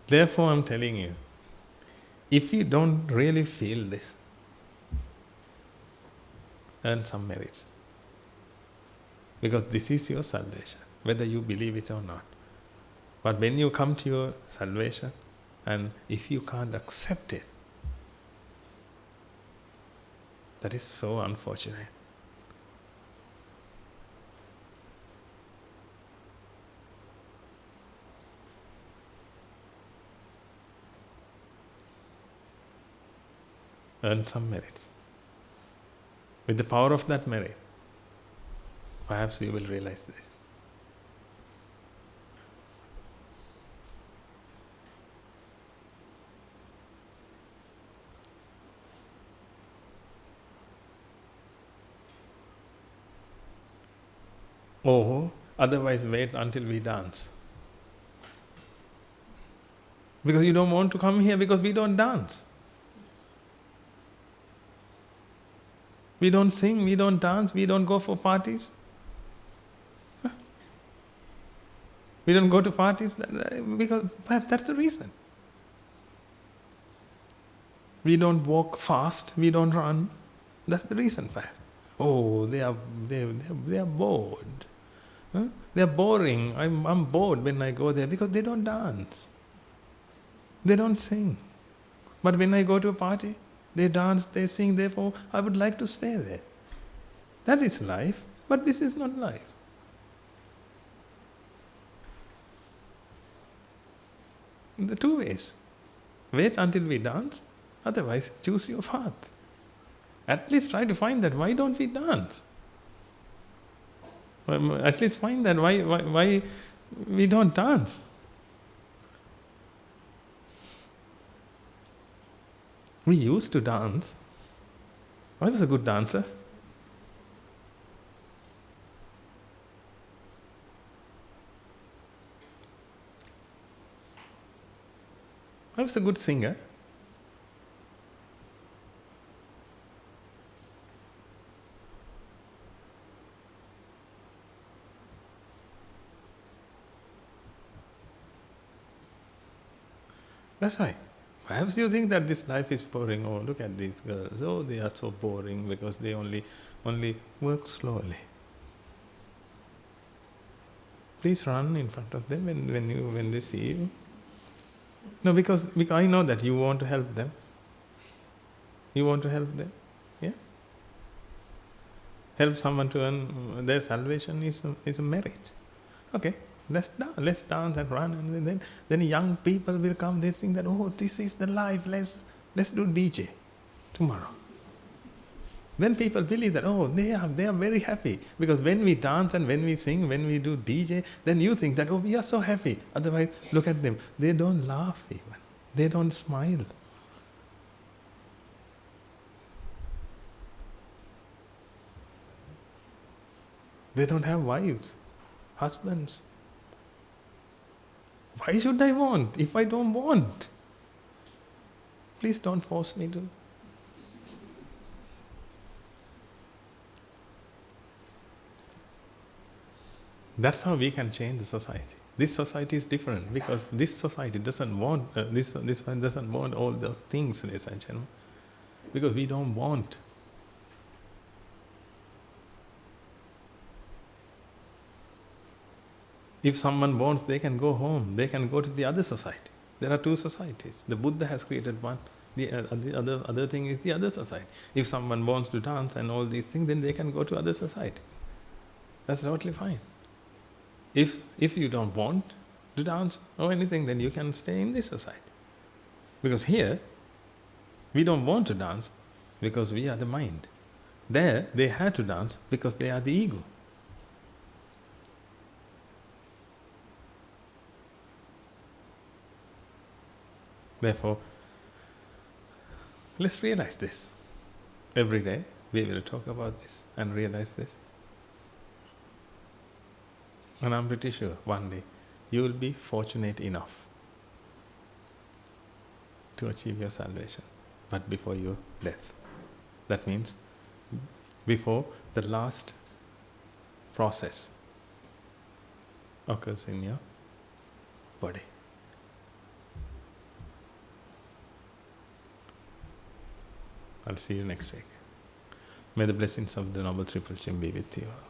Therefore, I'm telling you, if you don't really feel this, earn some merits. Because this is your salvation, whether you believe it or not. But when you come to your salvation, and if you can't accept it, that is so unfortunate. Earn some merit. With the power of that merit, perhaps you will realize this. Or otherwise wait until we dance. Because you don't want to come here because we don't dance. We don't sing, we don't dance, we don't go for parties. We don't go to parties because perhaps that's the reason. We don't walk fast, we don't run. That's the reason perhaps. Oh, they are bored. They are boring. I'm bored when I go there because they don't dance. They don't sing. But when I go to a party, they dance, they sing, therefore I would like to stay there. That is life, but this is not life. The two ways. Wait until we dance, otherwise choose your path. At least try to find that why don't we dance? At least find that why we don't dance. We used to dance. I was a good dancer. I was a good singer. That's why. Perhaps you think that this life is boring. Oh, look at these girls. Oh, they are so boring because they only work slowly. Please run in front of them when they see you. No, because I know that you want to help them. You want to help them. Yeah? Help someone to earn their salvation is a merit. Okay. Let's dance and run, and then young people will come. They think that, oh, this is the life. Let's do DJ tomorrow. Then people believe that, oh, they are very happy because when we dance and when we sing, when we do DJ, then you think that, oh, we are so happy. Otherwise, look at them. They don't laugh even. They don't smile. They don't have wives. Husbands, why should I want if I don't want? Please don't force me to. That's how we can change the society. This society is different because this society doesn't want this one doesn't want all those things, ladies and gentlemen, because we don't want. If someone wants, they can go home. They can go to the other society. There are two societies. The Buddha has created one. The other thing is the other society. If someone wants to dance and all these things, then they can go to other society. That's totally fine. If you don't want to dance or anything, then you can stay in this society. Because here, we don't want to dance because we are the mind. There, they had to dance because they are the ego. Therefore, let's realize this. Every day, we will talk about this and realize this. And I'm pretty sure one day you will be fortunate enough to achieve your salvation, but before your death. That means before the last process occurs in your body. I'll see you next week. May the blessings of the Noble Triple Gem be with you all.